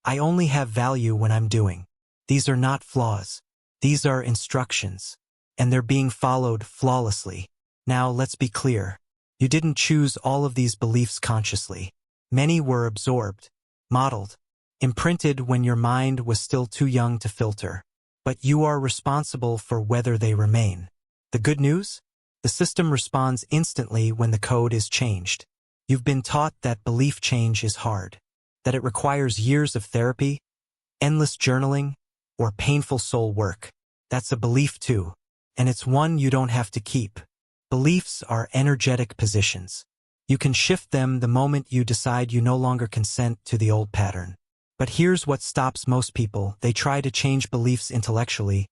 A: I only have value when I'm doing. These are not flaws. These are instructions. And they're being followed flawlessly. Now, let's be clear. You didn't choose all of these beliefs consciously. Many were absorbed, modeled, imprinted when your mind was still too young to filter. But you are responsible for whether they remain. The good news? The system responds instantly when the code is changed. You've been taught that belief change is hard, that it requires years of therapy, endless journaling, or painful soul work. That's a belief too, and it's one you don't have to keep. Beliefs are energetic positions. You can shift them the moment you decide you no longer consent to the old pattern. But here's what stops most people. They try to change beliefs intellectually,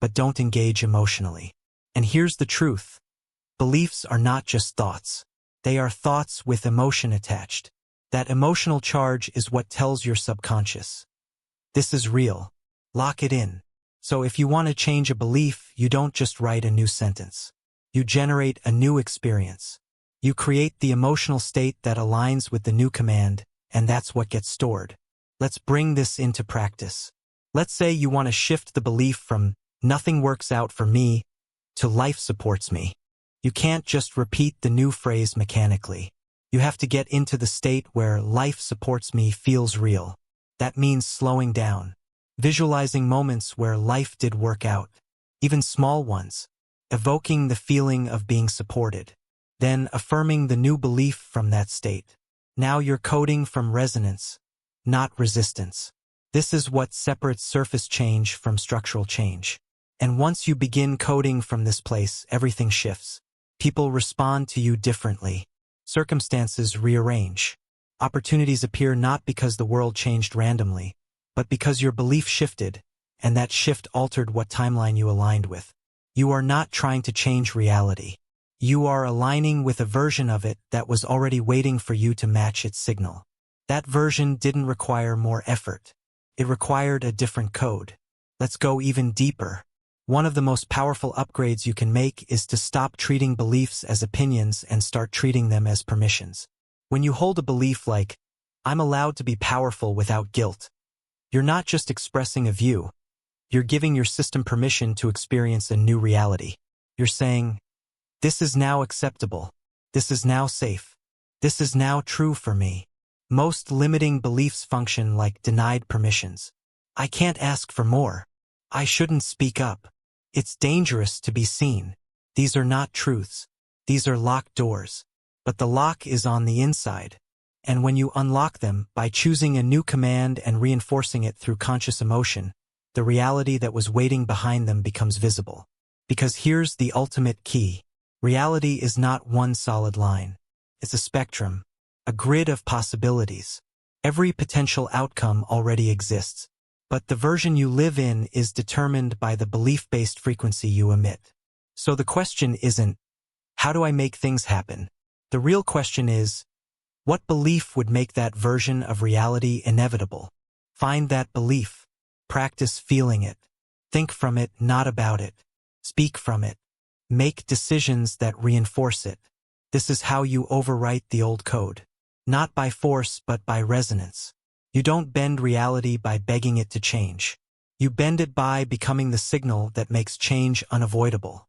A: but don't engage emotionally. And here's the truth. Beliefs are not just thoughts. They are thoughts with emotion attached. That emotional charge is what tells your subconscious, this is real. Lock it in. So if you want to change a belief, you don't just write a new sentence. You generate a new experience. You create the emotional state that aligns with the new command, and that's what gets stored. Let's bring this into practice. Let's say you want to shift the belief from nothing works out for me to life supports me. You can't just repeat the new phrase mechanically. You have to get into the state where life supports me feels real. That means slowing down, visualizing moments where life did work out, even small ones, evoking the feeling of being supported, then affirming the new belief from that state. Now you're coding from resonance, not resistance. This is what separates surface change from structural change. And once you begin coding from this place, everything shifts. People respond to you differently. Circumstances rearrange. Opportunities appear not because the world changed randomly, but because your belief shifted, and that shift altered what timeline you aligned with. You are not trying to change reality. You are aligning with a version of it that was already waiting for you to match its signal. That version didn't require more effort. It required a different code. Let's go even deeper. One of the most powerful upgrades you can make is to stop treating beliefs as opinions and start treating them as permissions. When you hold a belief like, "I'm allowed to be powerful without guilt," you're not just expressing a view. You're giving your system permission to experience a new reality. You're saying, "This is now acceptable. This is now safe. This is now true for me." Most limiting beliefs function like denied permissions. I can't ask for more. I shouldn't speak up. It's dangerous to be seen. These are not truths. These are locked doors. But the lock is on the inside. And when you unlock them by choosing a new command and reinforcing it through conscious emotion, the reality that was waiting behind them becomes visible. Because here's the ultimate key. Reality is not one solid line. It's a spectrum, a grid of possibilities. Every potential outcome already exists. But the version you live in is determined by the belief-based frequency you emit. So the question isn't, how do I make things happen? The real question is, what belief would make that version of reality inevitable? Find that belief. Practice feeling it. Think from it, not about it. Speak from it. Make decisions that reinforce it. This is how you overwrite the old code. Not by force, but by resonance. You don't bend reality by begging it to change. You bend it by becoming the signal that makes change unavoidable.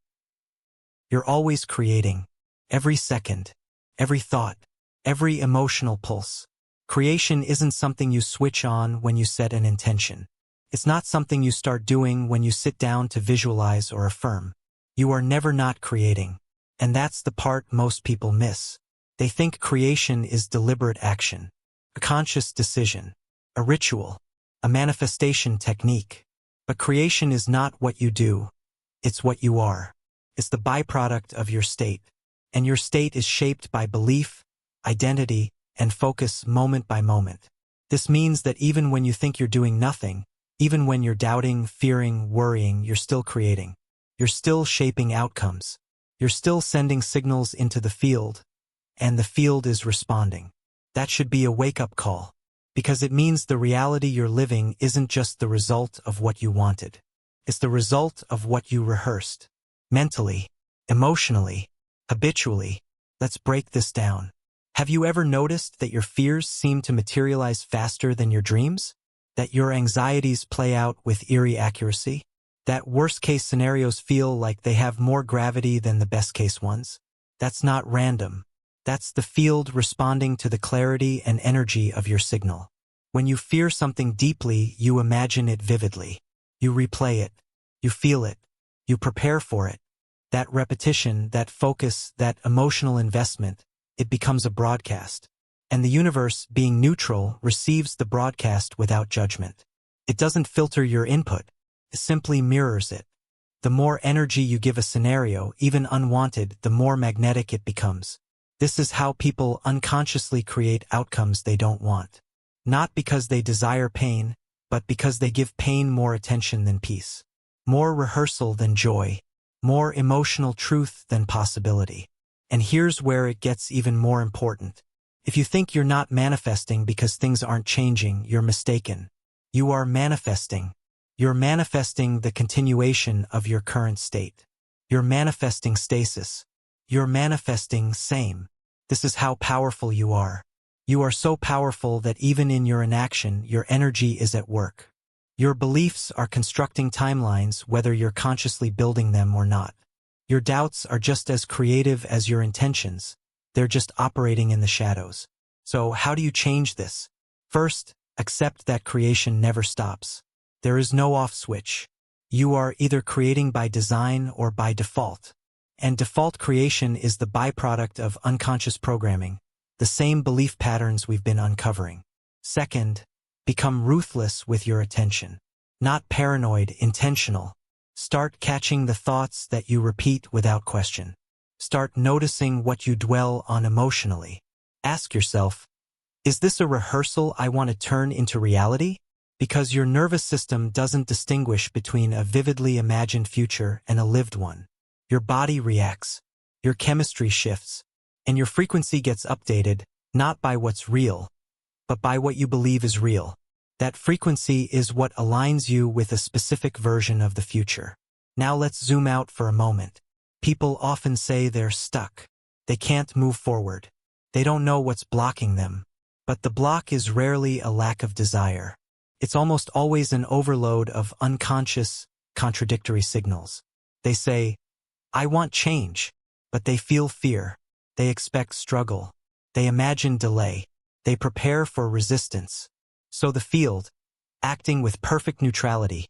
A: You're always creating. Every second. Every thought. Every emotional pulse. Creation isn't something you switch on when you set an intention. It's not something you start doing when you sit down to visualize or affirm. You are never not creating. And that's the part most people miss. They think creation is deliberate action. A conscious decision, a ritual, a manifestation technique. But creation is not what you do. It's what you are. It's the byproduct of your state. And your state is shaped by belief, identity, and focus moment by moment. This means that even when you think you're doing nothing, even when you're doubting, fearing, worrying, you're still creating. You're still shaping outcomes. You're still sending signals into the field, and the field is responding. That should be a wake-up call, because it means the reality you're living isn't just the result of what you wanted. It's the result of what you rehearsed. Mentally, emotionally, habitually. Let's break this down. Have you ever noticed that your fears seem to materialize faster than your dreams? That your anxieties play out with eerie accuracy? That worst-case scenarios feel like they have more gravity than the best-case ones? That's not random. That's the field responding to the clarity and energy of your signal. When you fear something deeply, you imagine it vividly. You replay it. You feel it. You prepare for it. That repetition, that focus, that emotional investment, it becomes a broadcast. And the universe, being neutral, receives the broadcast without judgment. It doesn't filter your input. It simply mirrors it. The more energy you give a scenario, even unwanted, the more magnetic it becomes. This is how people unconsciously create outcomes they don't want. Not because they desire pain, but because they give pain more attention than peace. More rehearsal than joy. More emotional truth than possibility. And here's where it gets even more important. If you think you're not manifesting because things aren't changing, you're mistaken. You are manifesting. You're manifesting the continuation of your current state. You're manifesting stasis. You're manifesting same. This is how powerful you are. You are so powerful that even in your inaction, your energy is at work. Your beliefs are constructing timelines whether you're consciously building them or not. Your doubts are just as creative as your intentions. They're just operating in the shadows. So how do you change this? First, accept that creation never stops. There is no off switch. You are either creating by design or by default. And default creation is the byproduct of unconscious programming, the same belief patterns we've been uncovering. Second, become ruthless with your attention. Not paranoid, intentional. Start catching the thoughts that you repeat without question. Start noticing what you dwell on emotionally. Ask yourself, is this a rehearsal I want to turn into reality? Because your nervous system doesn't distinguish between a vividly imagined future and a lived one. Your body reacts, your chemistry shifts, and your frequency gets updated, not by what's real, but by what you believe is real. That frequency is what aligns you with a specific version of the future. Now let's zoom out for a moment. People often say they're stuck. They can't move forward. They don't know what's blocking them. But the block is rarely a lack of desire. It's almost always an overload of unconscious, contradictory signals. They say, I want change, but they feel fear. They expect struggle. They imagine delay. They prepare for resistance. So the field, acting with perfect neutrality,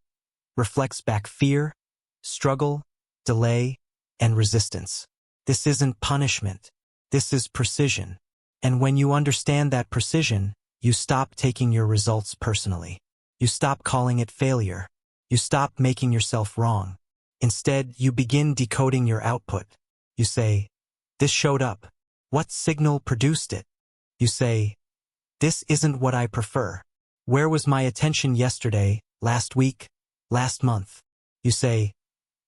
A: reflects back fear, struggle, delay, and resistance. This isn't punishment. This is precision. And when you understand that precision, you stop taking your results personally. You stop calling it failure. You stop making yourself wrong. Instead, you begin decoding your output. You say, this showed up. What signal produced it? You say, this isn't what I prefer. Where was my attention yesterday, last week, last month? You say,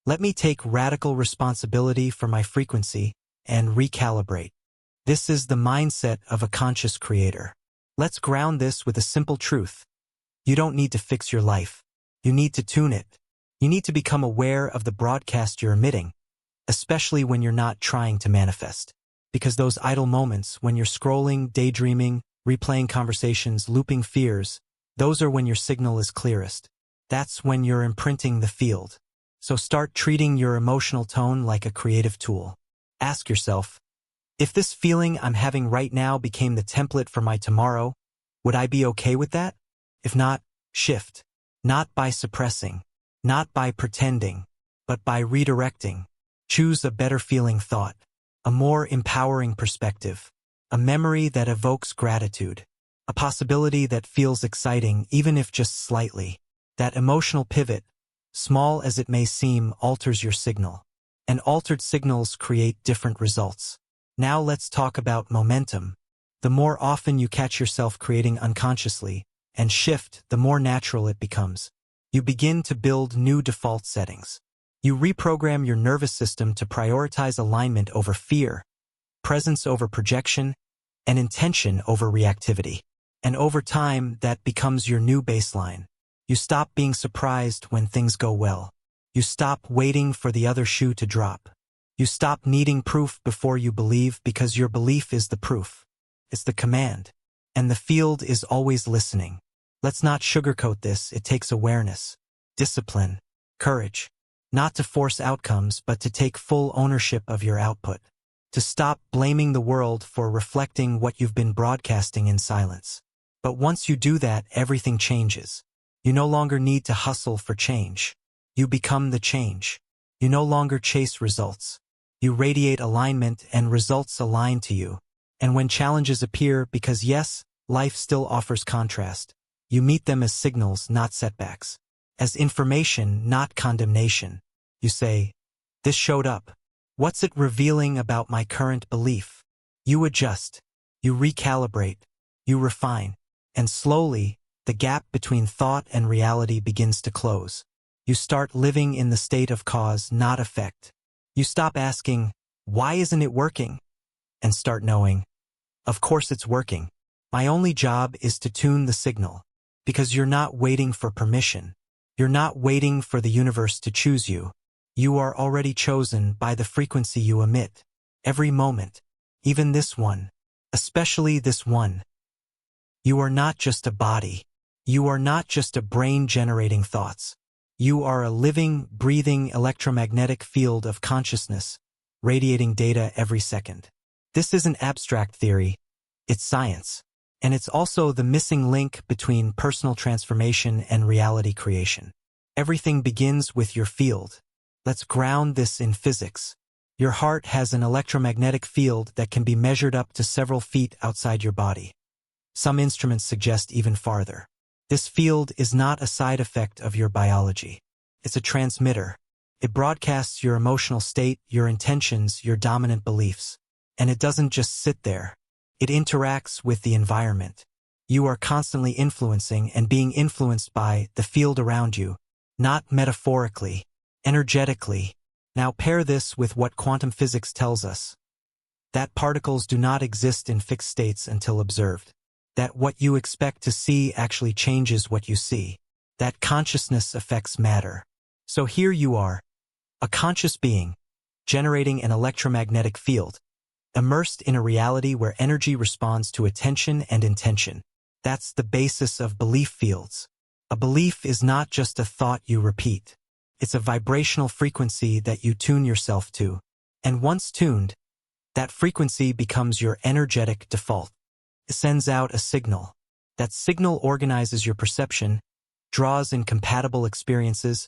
A: let me take radical responsibility for my frequency and recalibrate. This is the mindset of a conscious creator. Let's ground this with a simple truth. You don't need to fix your life. You need to tune it. You need to become aware of the broadcast you're emitting, especially when you're not trying to manifest. Because those idle moments when you're scrolling, daydreaming, replaying conversations, looping fears, those are when your signal is clearest. That's when you're imprinting the field. So start treating your emotional tone like a creative tool. Ask yourself, if this feeling I'm having right now became the template for my tomorrow, would I be okay with that? If not, shift. Not by suppressing, not by pretending, but by redirecting. Choose a better feeling thought, a more empowering perspective, a memory that evokes gratitude, a possibility that feels exciting even if just slightly. That emotional pivot, small as it may seem, alters your signal. And altered signals create different results. Now let's talk about momentum. The more often you catch yourself creating unconsciously and shift, the more natural it becomes. You begin to build new default settings. You reprogram your nervous system to prioritize alignment over fear, presence over projection, and intention over reactivity. And over time, that becomes your new baseline. You stop being surprised when things go well. You stop waiting for the other shoe to drop. You stop needing proof before you believe because your belief is the proof. It's the command. And the field is always listening. Let's not sugarcoat this. It takes awareness, discipline, courage. Not to force outcomes, but to take full ownership of your output. To stop blaming the world for reflecting what you've been broadcasting in silence. But once you do that, everything changes. You no longer need to hustle for change. You become the change. You no longer chase results. You radiate alignment and results align to you. And when challenges appear, because yes, life still offers contrast, you meet them as signals, not setbacks. As information, not condemnation. You say, this showed up. What's it revealing about my current belief? You adjust. You recalibrate. You refine. And slowly, the gap between thought and reality begins to close. You start living in the state of cause, not effect. You stop asking, why isn't it working? And start knowing, of course it's working. My only job is to tune the signal. Because you're not waiting for permission. You're not waiting for the universe to choose you. You are already chosen by the frequency you emit. Every moment. Even this one. Especially this one. You are not just a body. You are not just a brain generating thoughts. You are a living, breathing electromagnetic field of consciousness, radiating data every second. This isn't abstract theory. It's science. And it's also the missing link between personal transformation and reality creation. Everything begins with your field. Let's ground this in physics. Your heart has an electromagnetic field that can be measured up to several feet outside your body. Some instruments suggest even farther. This field is not a side effect of your biology. It's a transmitter. It broadcasts your emotional state, your intentions, your dominant beliefs. And it doesn't just sit there. It interacts with the environment. You are constantly influencing and being influenced by the field around you, not metaphorically, energetically. Now pair this with what quantum physics tells us. That particles do not exist in fixed states until observed. That what you expect to see actually changes what you see. That consciousness affects matter. So here you are, a conscious being, generating an electromagnetic field, immersed in a reality where energy responds to attention and intention. That's the basis of belief fields. A belief is not just a thought you repeat. It's a vibrational frequency that you tune yourself to. And once tuned, that frequency becomes your energetic default. It sends out a signal. That signal organizes your perception, draws in compatible experiences,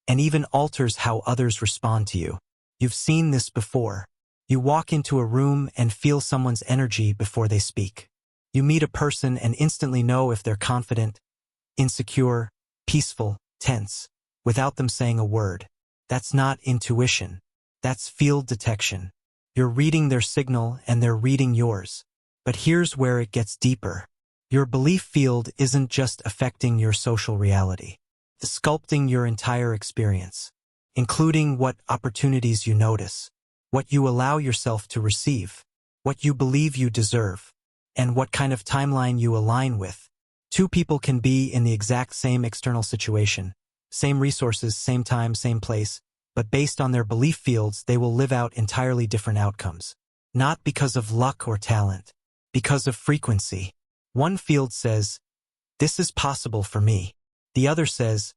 A: and even alters how others respond to you. You've seen this before. You walk into a room and feel someone's energy before they speak. You meet a person and instantly know if they're confident, insecure, peaceful, tense, without them saying a word. That's not intuition. That's field detection. You're reading their signal and they're reading yours. But here's where it gets deeper. Your belief field isn't just affecting your social reality. It's sculpting your entire experience, including what opportunities you notice, what you allow yourself to receive, what you believe you deserve, and what kind of timeline you align with. Two people can be in the exact same external situation, same resources, same time, same place, but based on their belief fields, they will live out entirely different outcomes. Not because of luck or talent, because of frequency. One field says, "This is possible for me." The other says,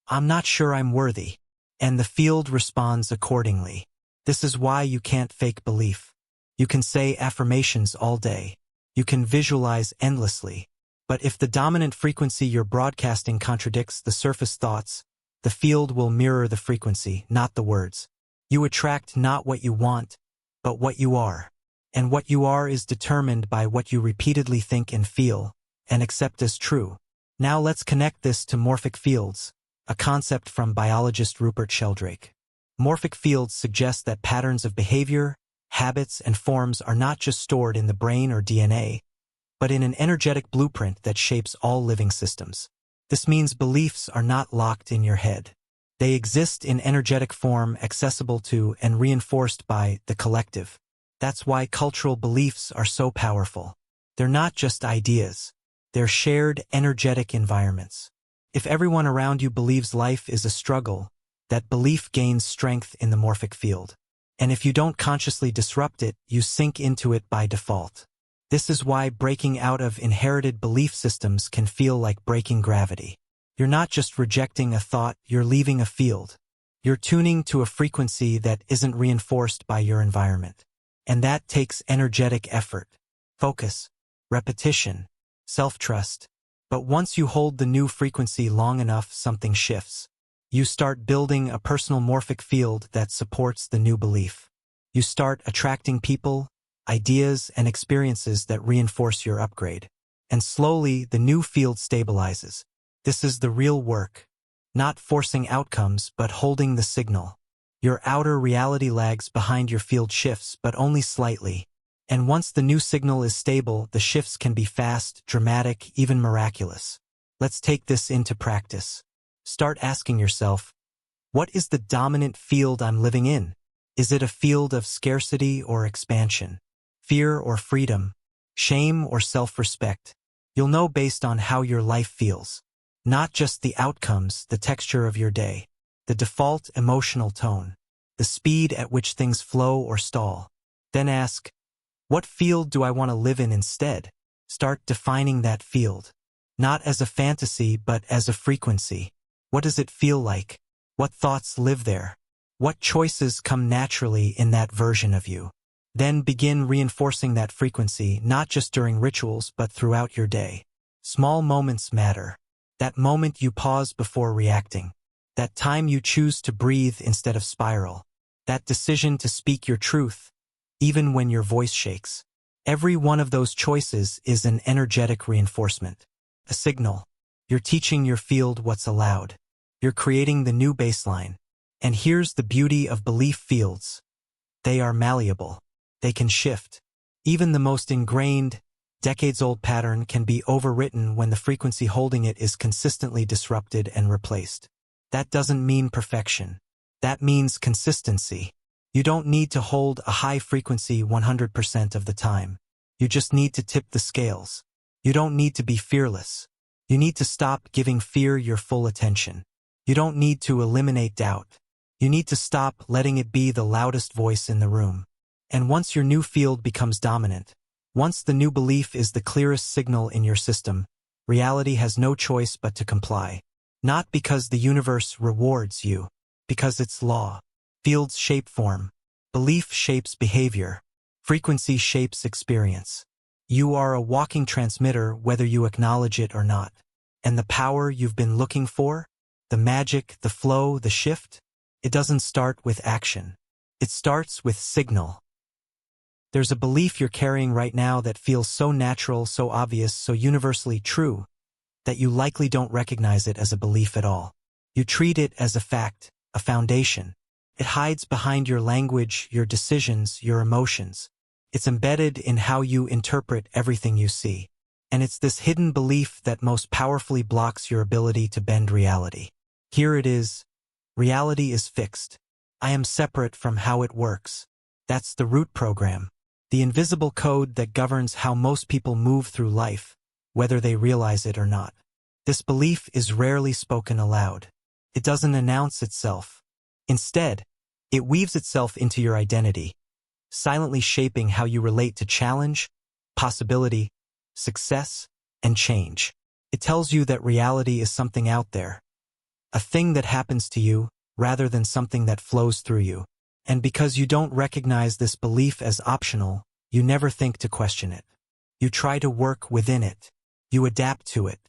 A: "I'm not sure I'm worthy." And the field responds accordingly. This is why you can't fake belief. You can say affirmations all day. You can visualize endlessly. But if the dominant frequency you're broadcasting contradicts the surface thoughts, the field will mirror the frequency, not the words. You attract not what you want, but what you are. And what you are is determined by what you repeatedly think and feel, and accept as true. Now let's connect this to morphic fields, a concept from biologist Rupert Sheldrake. Morphic fields suggest that patterns of behavior, habits, and forms are not just stored in the brain or DNA, but in an energetic blueprint that shapes all living systems. This means beliefs are not locked in your head. They exist in energetic form, accessible to and reinforced by the collective. That's why cultural beliefs are so powerful. They're not just ideas. They're shared energetic environments. If everyone around you believes life is a struggle, that belief gains strength in the morphic field. And if you don't consciously disrupt it, you sink into it by default. This is why breaking out of inherited belief systems can feel like breaking gravity. You're not just rejecting a thought, you're leaving a field. You're tuning to a frequency that isn't reinforced by your environment. And that takes energetic effort, focus, repetition, self-trust. But once you hold the new frequency long enough, something shifts. You start building a personal morphic field that supports the new belief. You start attracting people, ideas, and experiences that reinforce your upgrade. And slowly, the new field stabilizes. This is the real work. Not forcing outcomes, but holding the signal. Your outer reality lags behind your field shifts, but only slightly. And once the new signal is stable, the shifts can be fast, dramatic, even miraculous. Let's take this into practice. Start asking yourself, what is the dominant field I'm living in? Is it a field of scarcity or expansion? Fear or freedom? Shame or self-respect? You'll know based on how your life feels. Not just the outcomes, the texture of your day, the default emotional tone, the speed at which things flow or stall. Then ask, what field do I want to live in instead? Start defining that field. Not as a fantasy, but as a frequency. What does it feel like? What thoughts live there? What choices come naturally in that version of you? Then begin reinforcing that frequency, not just during rituals, but throughout your day. Small moments matter. That moment you pause before reacting. That time you choose to breathe instead of spiral. That decision to speak your truth, even when your voice shakes. Every one of those choices is an energetic reinforcement. A signal. You're teaching your field what's allowed. You're creating the new baseline. And here's the beauty of belief fields. They are malleable. They can shift. Even the most ingrained, decades-old pattern can be overwritten when the frequency holding it is consistently disrupted and replaced. That doesn't mean perfection. That means consistency. You don't need to hold a high frequency 100% of the time. You just need to tip the scales. You don't need to be fearless. You need to stop giving fear your full attention. You don't need to eliminate doubt. You need to stop letting it be the loudest voice in the room. And once your new field becomes dominant, once the new belief is the clearest signal in your system, reality has no choice but to comply. Not because the universe rewards you, because it's law. Fields shape form. Belief shapes behavior. Frequency shapes experience. You are a walking transmitter whether you acknowledge it or not. And the power you've been looking for, the magic, the flow, the shift, it doesn't start with action. It starts with signal. There's a belief you're carrying right now that feels so natural, so obvious, so universally true, that you likely don't recognize it as a belief at all. You treat it as a fact, a foundation. It hides behind your language, your decisions, your emotions. It's embedded in how you interpret everything you see. And it's this hidden belief that most powerfully blocks your ability to bend reality. Here it is. Reality is fixed. I am separate from how it works. That's the root program. The invisible code that governs how most people move through life, whether they realize it or not. This belief is rarely spoken aloud. It doesn't announce itself. Instead, it weaves itself into your identity, silently shaping how you relate to challenge, possibility, success, and change. It tells you that reality is something out there, a thing that happens to you, rather than something that flows through you. And because you don't recognize this belief as optional, you never think to question it. You try to work within it. You adapt to it.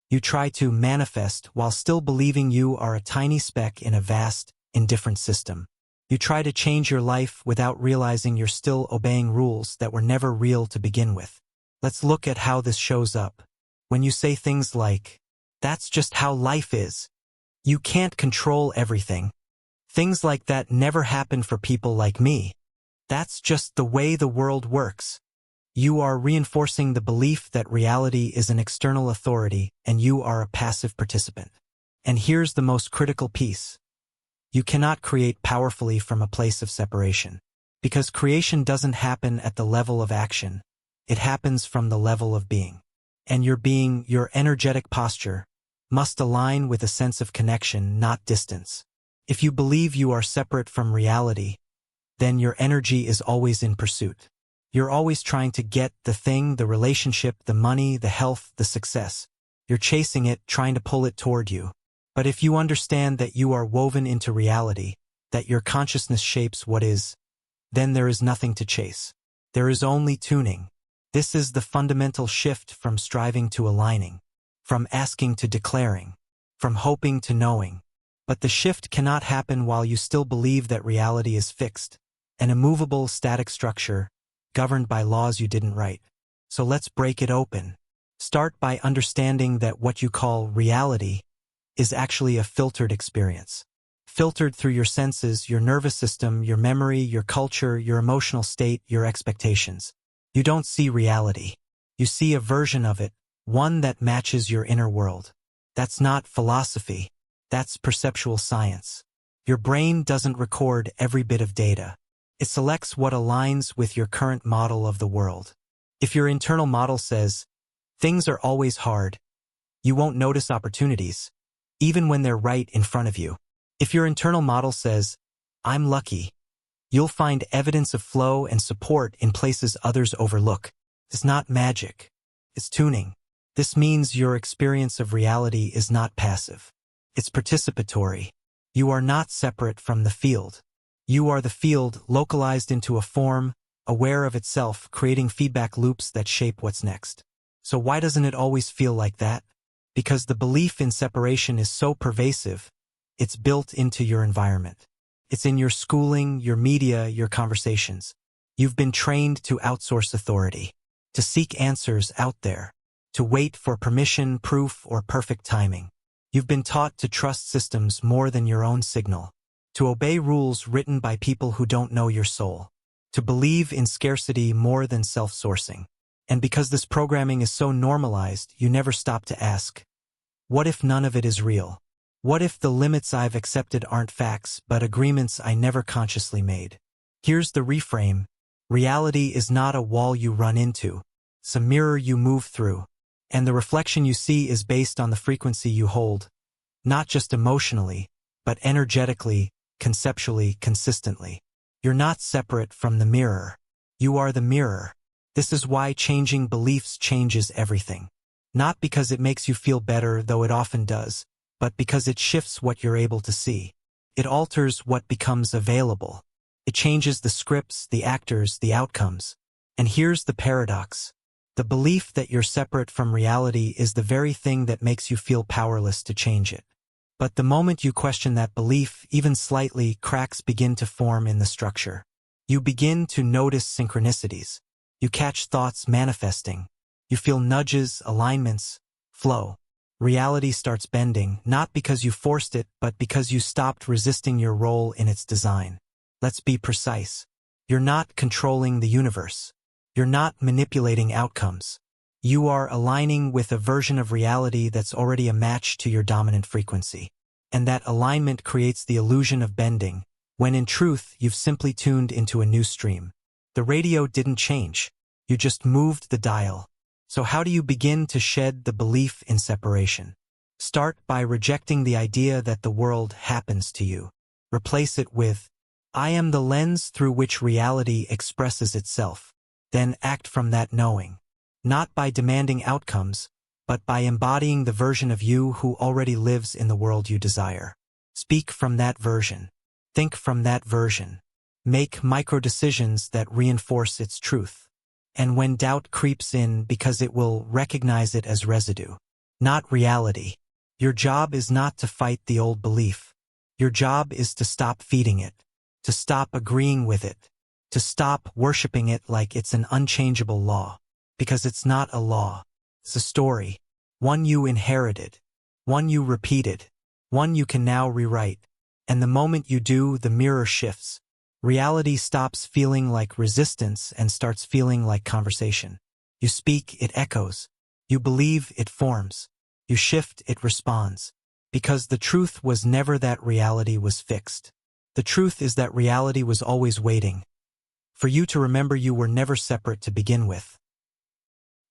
A: You try to manifest while still believing you are a tiny speck in a vast, indifferent system. You try to change your life without realizing you're still obeying rules that were never real to begin with. Let's look at how this shows up. When you say things like, "That's just how life is. You can't control everything. Things like that never happen for people like me. That's just the way the world works." You are reinforcing the belief that reality is an external authority and you are a passive participant. And here's the most critical piece. You cannot create powerfully from a place of separation. Because creation doesn't happen at the level of action. It happens from the level of being. And your being, your energetic posture, must align with a sense of connection, not distance. If you believe you are separate from reality, then your energy is always in pursuit. You're always trying to get the thing, the relationship, the money, the health, the success. You're chasing it, trying to pull it toward you. But if you understand that you are woven into reality, that your consciousness shapes what is, then there is nothing to chase. There is only tuning. This is the fundamental shift from striving to aligning, from asking to declaring, from hoping to knowing. But the shift cannot happen while you still believe that reality is fixed, an immovable, static structure, governed by laws you didn't write. So let's break it open. Start by understanding that what you call reality is actually a filtered experience. Filtered through your senses, your nervous system, your memory, your culture, your emotional state, your expectations. You don't see reality. You see a version of it, one that matches your inner world. That's not philosophy. That's perceptual science. Your brain doesn't record every bit of data. It selects what aligns with your current model of the world. If your internal model says, "Things are always hard," you won't notice opportunities, even when they're right in front of you. If your internal model says, "I'm lucky," you'll find evidence of flow and support in places others overlook. It's not magic. It's tuning. This means your experience of reality is not passive. It's participatory. You are not separate from the field. You are the field localized into a form, aware of itself, creating feedback loops that shape what's next. So why doesn't it always feel like that? Because the belief in separation is so pervasive, it's built into your environment. It's in your schooling, your media, your conversations. You've been trained to outsource authority, to seek answers out there, to wait for permission, proof, or perfect timing. You've been taught to trust systems more than your own signal, to obey rules written by people who don't know your soul, to believe in scarcity more than self-sourcing. And because this programming is so normalized, you never stop to ask, what if none of it is real? What if the limits I've accepted aren't facts, but agreements I never consciously made? Here's the reframe. Reality is not a wall you run into. It's a mirror you move through. And the reflection you see is based on the frequency you hold, not just emotionally, but energetically, conceptually, consistently. You're not separate from the mirror. You are the mirror. This is why changing beliefs changes everything. Not because it makes you feel better, though it often does, but because it shifts what you're able to see. It alters what becomes available. It changes the scripts, the actors, the outcomes. And here's the paradox. The belief that you're separate from reality is the very thing that makes you feel powerless to change it. But the moment you question that belief, even slightly, cracks begin to form in the structure. You begin to notice synchronicities. You catch thoughts manifesting. You feel nudges, alignments, flow. Reality starts bending, not because you forced it, but because you stopped resisting your role in its design. Let's be precise. You're not controlling the universe. You're not manipulating outcomes. You are aligning with a version of reality that's already a match to your dominant frequency. And that alignment creates the illusion of bending, when in truth you've simply tuned into a new stream. The radio didn't change. You just moved the dial. So how do you begin to shed the belief in separation? Start by rejecting the idea that the world happens to you. Replace it with, I am the lens through which reality expresses itself. Then act from that knowing. Not by demanding outcomes, but by embodying the version of you who already lives in the world you desire. Speak from that version. Think from that version. Make micro-decisions that reinforce its truth. And when doubt creeps in, because it will recognize it as residue, not reality. Your job is not to fight the old belief. Your job is to stop feeding it, to stop agreeing with it, to stop worshiping it like it's an unchangeable law. Because it's not a law. It's a story. One you inherited. One you repeated. One you can now rewrite. And the moment you do, the mirror shifts. Reality stops feeling like resistance and starts feeling like conversation. You speak, it echoes. You believe, it forms. You shift, it responds. Because the truth was never that reality was fixed. The truth is that reality was always waiting. For you to remember you were never separate to begin with.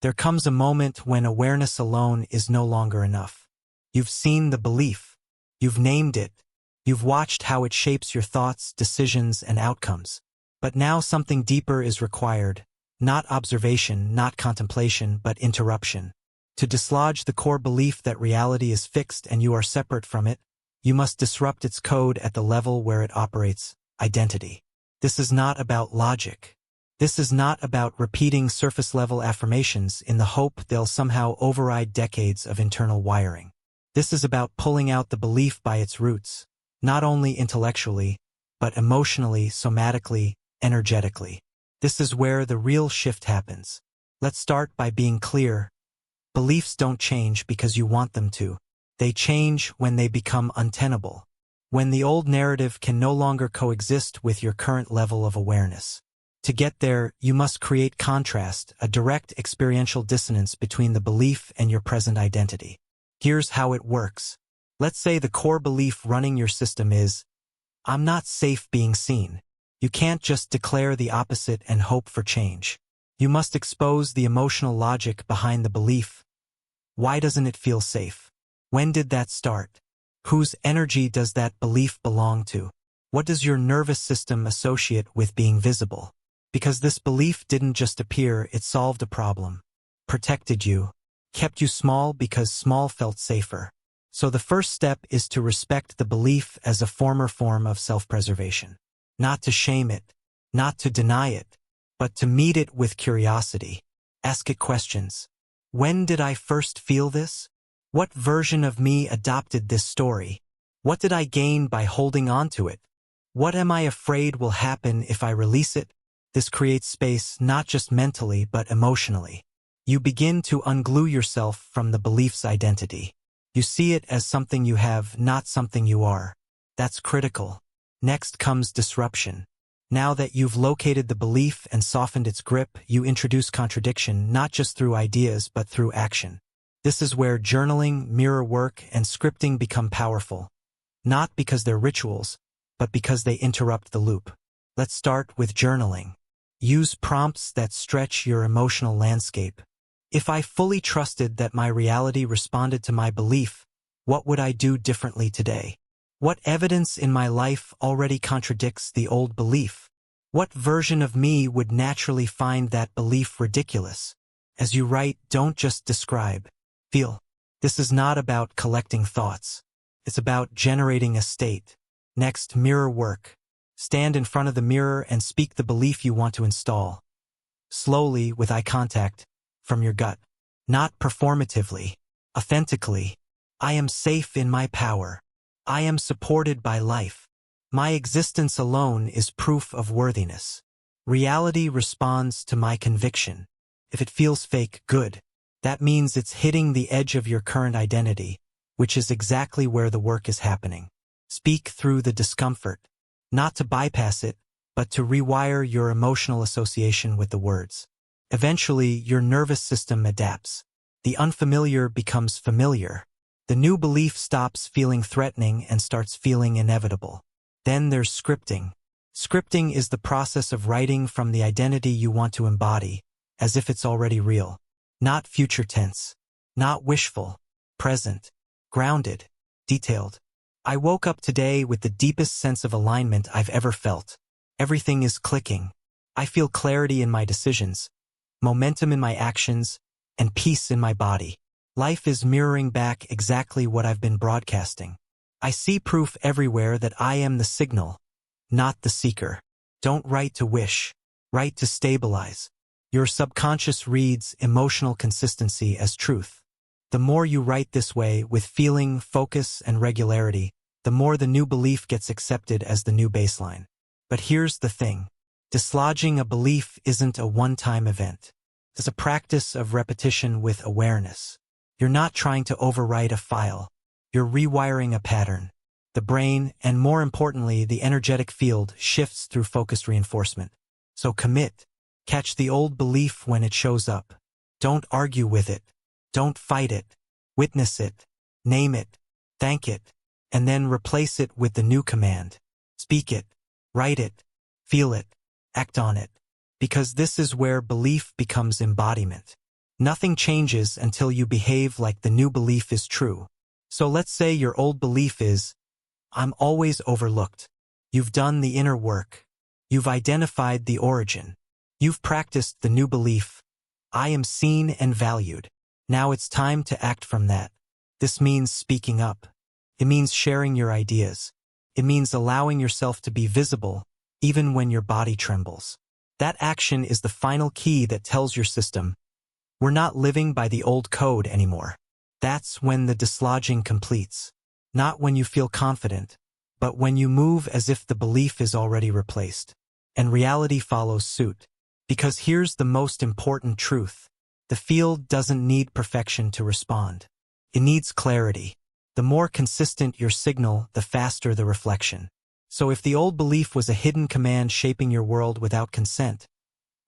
A: There comes a moment when awareness alone is no longer enough. You've seen the belief. You've named it. You've watched how it shapes your thoughts, decisions, and outcomes. But now something deeper is required. Not observation, not contemplation, but interruption. To dislodge the core belief that reality is fixed and you are separate from it, you must disrupt its code at the level where it operates, identity. This is not about logic. This is not about repeating surface-level affirmations in the hope they'll somehow override decades of internal wiring. This is about pulling out the belief by its roots, not only intellectually, but emotionally, somatically, energetically. This is where the real shift happens. Let's start by being clear. Beliefs don't change because you want them to. They change when they become untenable. When the old narrative can no longer coexist with your current level of awareness. To get there, you must create contrast, a direct experiential dissonance between the belief and your present identity. Here's how it works. Let's say the core belief running your system is, I'm not safe being seen. You can't just declare the opposite and hope for change. You must expose the emotional logic behind the belief. Why doesn't it feel safe? When did that start? Whose energy does that belief belong to? What does your nervous system associate with being visible? Because this belief didn't just appear, it solved a problem. Protected you. Kept you small because small felt safer. So the first step is to respect the belief as a former form of self-preservation. Not to shame it, not to deny it, but to meet it with curiosity. Ask it questions. When did I first feel this? What version of me adopted this story? What did I gain by holding on to it? What am I afraid will happen if I release it? This creates space not just mentally but emotionally. You begin to unglue yourself from the belief's identity. You see it as something you have, not something you are. That's critical. Next comes disruption. Now that you've located the belief and softened its grip, you introduce contradiction not just through ideas but through action. This is where journaling, mirror work, and scripting become powerful. Not because they're rituals, but because they interrupt the loop. Let's start with journaling. Use prompts that stretch your emotional landscape. If I fully trusted that my reality responded to my belief, what would I do differently today? What evidence in my life already contradicts the old belief? What version of me would naturally find that belief ridiculous? As you write, don't just describe. Feel. This is not about collecting thoughts. It's about generating a state. Next, mirror work. Stand in front of the mirror and speak the belief you want to install. Slowly, with eye contact, from your gut. Not performatively. Authentically. I am safe in my power. I am supported by life. My existence alone is proof of worthiness. Reality responds to my conviction. If it feels fake, good. That means it's hitting the edge of your current identity, which is exactly where the work is happening. Speak through the discomfort. Not to bypass it, but to rewire your emotional association with the words. Eventually, your nervous system adapts. The unfamiliar becomes familiar. The new belief stops feeling threatening and starts feeling inevitable. Then there's scripting. Scripting is the process of writing from the identity you want to embody, as if it's already real. Not future tense. Not wishful. Present. Grounded. Detailed. I woke up today with the deepest sense of alignment I've ever felt. Everything is clicking. I feel clarity in my decisions, momentum in my actions, and peace in my body. Life is mirroring back exactly what I've been broadcasting. I see proof everywhere that I am the signal, not the seeker. Don't write to wish. Write to stabilize. Your subconscious reads emotional consistency as truth. The more you write this way, with feeling, focus, and regularity, the more the new belief gets accepted as the new baseline. But here's the thing. Dislodging a belief isn't a one-time event. It's a practice of repetition with awareness. You're not trying to overwrite a file. You're rewiring a pattern. The brain, and more importantly, the energetic field, shifts through focused reinforcement. So commit. Catch the old belief when it shows up. Don't argue with it. Don't fight it. Witness it. Name it. Thank it. And then replace it with the new command. Speak it. Write it. Feel it. Act on it. Because this is where belief becomes embodiment. Nothing changes until you behave like the new belief is true. So let's say your old belief is, I'm always overlooked. You've done the inner work. You've identified the origin. You've practiced the new belief. I am seen and valued. Now it's time to act from that. This means speaking up. It means sharing your ideas. It means allowing yourself to be visible, even when your body trembles. That action is the final key that tells your system, we're not living by the old code anymore. That's when the dislodging completes. Not when you feel confident, but when you move as if the belief is already replaced. And reality follows suit. Because here's the most important truth. The field doesn't need perfection to respond. It needs clarity. The more consistent your signal, the faster the reflection. So if the old belief was a hidden command shaping your world without consent,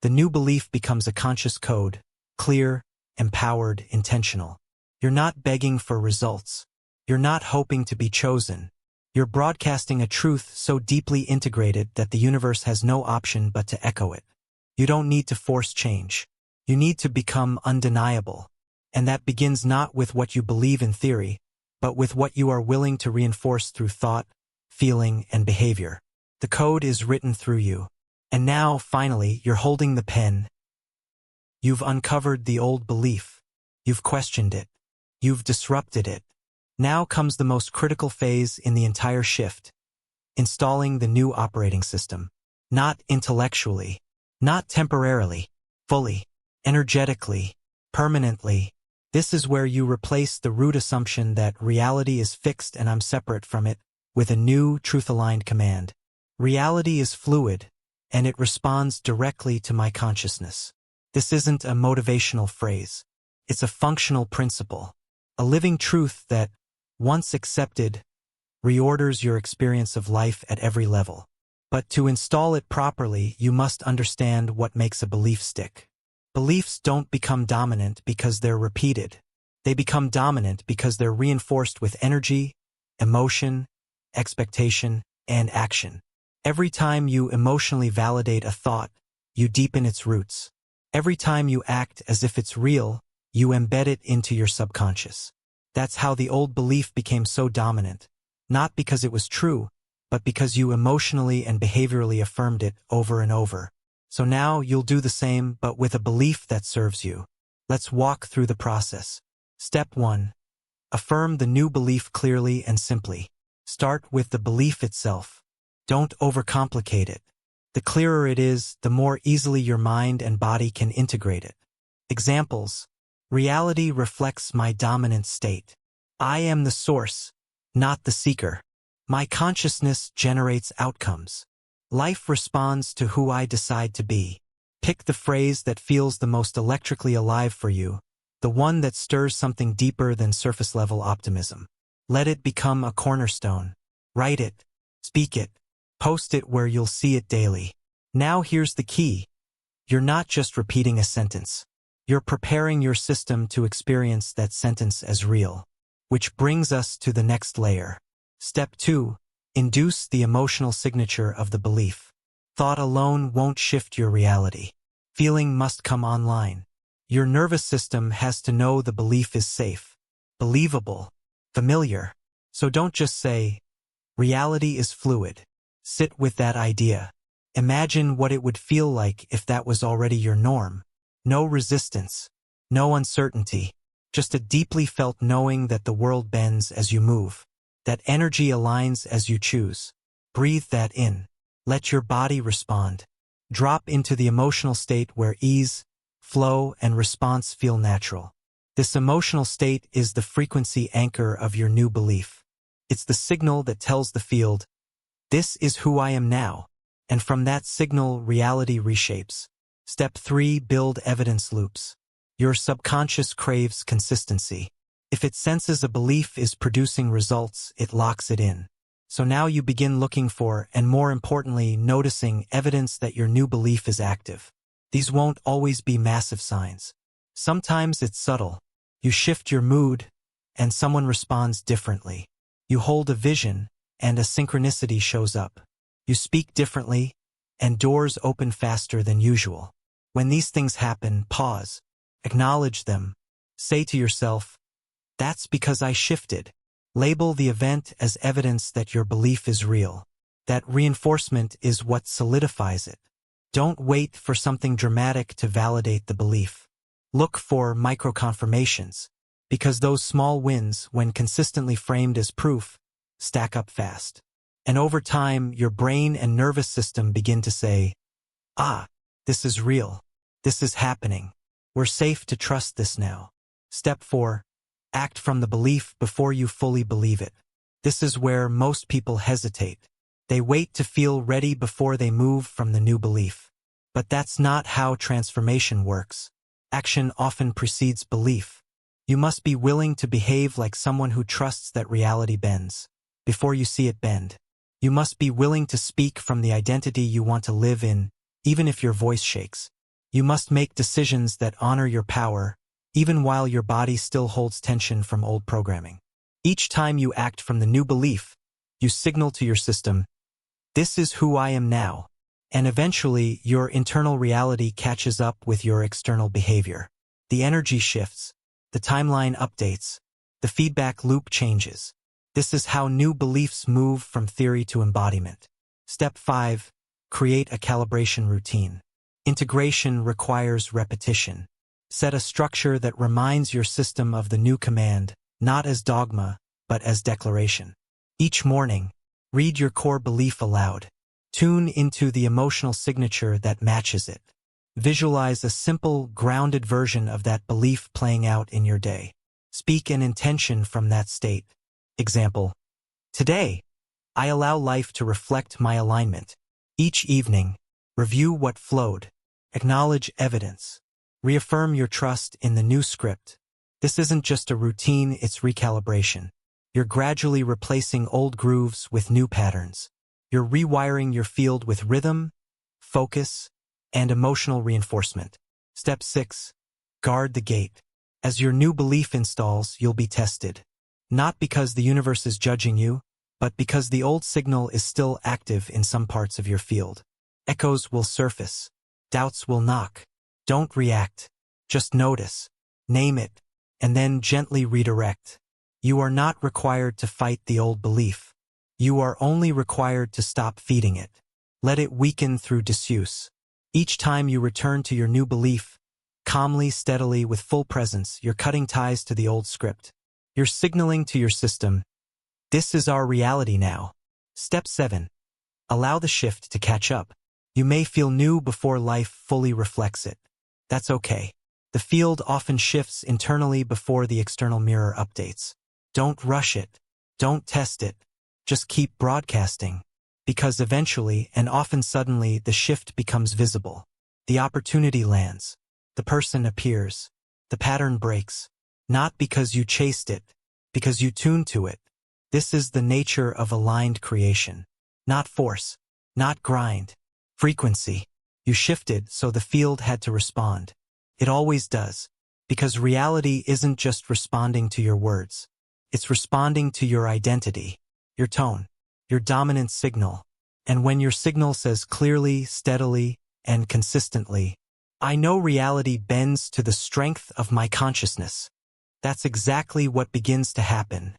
A: the new belief becomes a conscious code, clear, empowered, intentional. You're not begging for results. You're not hoping to be chosen. You're broadcasting a truth so deeply integrated that the universe has no option but to echo it. You don't need to force change. You need to become undeniable. And that begins not with what you believe in theory, but with what you are willing to reinforce through thought, feeling, and behavior. The code is written through you. And now, finally, you're holding the pen. You've uncovered the old belief. You've questioned it. You've disrupted it. Now comes the most critical phase in the entire shift. Installing the new operating system. Not intellectually. Not temporarily. Fully. Energetically. Permanently. This is where you replace the root assumption that reality is fixed and I'm separate from it, with a new, truth-aligned command. Reality is fluid, and it responds directly to my consciousness. This isn't a motivational phrase. It's a functional principle. A living truth that, once accepted, reorders your experience of life at every level. But to install it properly, you must understand what makes a belief stick. Beliefs don't become dominant because they're repeated. They become dominant because they're reinforced with energy, emotion, expectation, and action. Every time you emotionally validate a thought, you deepen its roots. Every time you act as if it's real, you embed it into your subconscious. That's how the old belief became so dominant. not because it was true, but because you emotionally and behaviorally affirmed it over and over. So now you'll do the same, but with a belief that serves you. Let's walk through the process. Step 1. Affirm the new belief clearly and simply. Start with the belief itself. Don't overcomplicate it. The clearer it is, the more easily your mind and body can integrate it. Examples. Reality reflects my dominant state. I am the source, not the seeker. My consciousness generates outcomes. Life responds to who I decide to be. Pick the phrase that feels the most electrically alive for you, the one that stirs something deeper than surface-level optimism. Let it become a cornerstone. Write it, speak it, post it where you'll see it daily. Now here's the key. You're not just repeating a sentence. You're preparing your system to experience that sentence as real. Which brings us to the next layer. Step 2. Induce the emotional signature of the belief. Thought alone won't shift your reality. Feeling must come online. Your nervous system has to know the belief is safe, believable, familiar. So don't just say, reality is fluid. Sit with that idea. Imagine what it would feel like if that was already your norm. No resistance, no uncertainty, just a deeply felt knowing that the world bends as you move. That energy aligns as you choose. Breathe that in. Let your body respond. Drop into the emotional state where ease, flow, and response feel natural. This emotional state is the frequency anchor of your new belief. It's the signal that tells the field, this is who I am now. And from that signal, reality reshapes. Step 3. Build evidence loops. Your subconscious craves consistency. If it senses a belief is producing results, it locks it in. So now you begin looking for, and more importantly, noticing evidence that your new belief is active. These won't always be massive signs. Sometimes it's subtle. You shift your mood, and someone responds differently. You hold a vision, and a synchronicity shows up. You speak differently, and doors open faster than usual. When these things happen, pause. Acknowledge them. Say to yourself, that's because I shifted. Label the event as evidence that your belief is real. That reinforcement is what solidifies it. Don't wait for something dramatic to validate the belief. Look for micro-confirmations, because those small wins, when consistently framed as proof, stack up fast. And over time, your brain and nervous system begin to say, this is real. This is happening. We're safe to trust this now. Step 4. Act from the belief before you fully believe it. This is where most people hesitate. They wait to feel ready before they move from the new belief. But that's not how transformation works. Action often precedes belief. You must be willing to behave like someone who trusts that reality bends, before you see it bend. You must be willing to speak from the identity you want to live in, even if your voice shakes. You must make decisions that honor your power, even while your body still holds tension from old programming. Each time you act from the new belief, you signal to your system, this is who I am now. And eventually, your internal reality catches up with your external behavior. The energy shifts, the timeline updates, the feedback loop changes. This is how new beliefs move from theory to embodiment. Step 5. Create a calibration routine. Integration requires repetition. Set a structure that reminds your system of the new command, not as dogma, but as declaration. Each morning, read your core belief aloud. Tune into the emotional signature that matches it. Visualize a simple, grounded version of that belief playing out in your day. Speak an intention from that state. Example: today, I allow life to reflect my alignment. Each evening, review what flowed. Acknowledge evidence. Reaffirm your trust in the new script. This isn't just a routine, it's recalibration. You're gradually replacing old grooves with new patterns. You're rewiring your field with rhythm, focus, and emotional reinforcement. Step 6. Guard the gate. As your new belief installs, you'll be tested. Not because the universe is judging you, but because the old signal is still active in some parts of your field. Echoes will surface. Doubts will knock. Don't react. Just notice. Name it. And then gently redirect. You are not required to fight the old belief. You are only required to stop feeding it. Let it weaken through disuse. Each time you return to your new belief, calmly, steadily, with full presence, you're cutting ties to the old script. You're signaling to your system, this is our reality now. Step 7. Allow the shift to catch up. You may feel new before life fully reflects it. That's okay. The field often shifts internally before the external mirror updates. Don't rush it. Don't test it. Just keep broadcasting. Because eventually, and often suddenly, the shift becomes visible. The opportunity lands. The person appears. The pattern breaks. Not because you chased it, because you tuned to it. This is the nature of aligned creation. Not force. Not grind. Frequency. You shifted, so the field had to respond. It always does. Because reality isn't just responding to your words. It's responding to your identity, your tone, your dominant signal. And when your signal says clearly, steadily, and consistently, I know reality bends to the strength of my consciousness, that's exactly what begins to happen.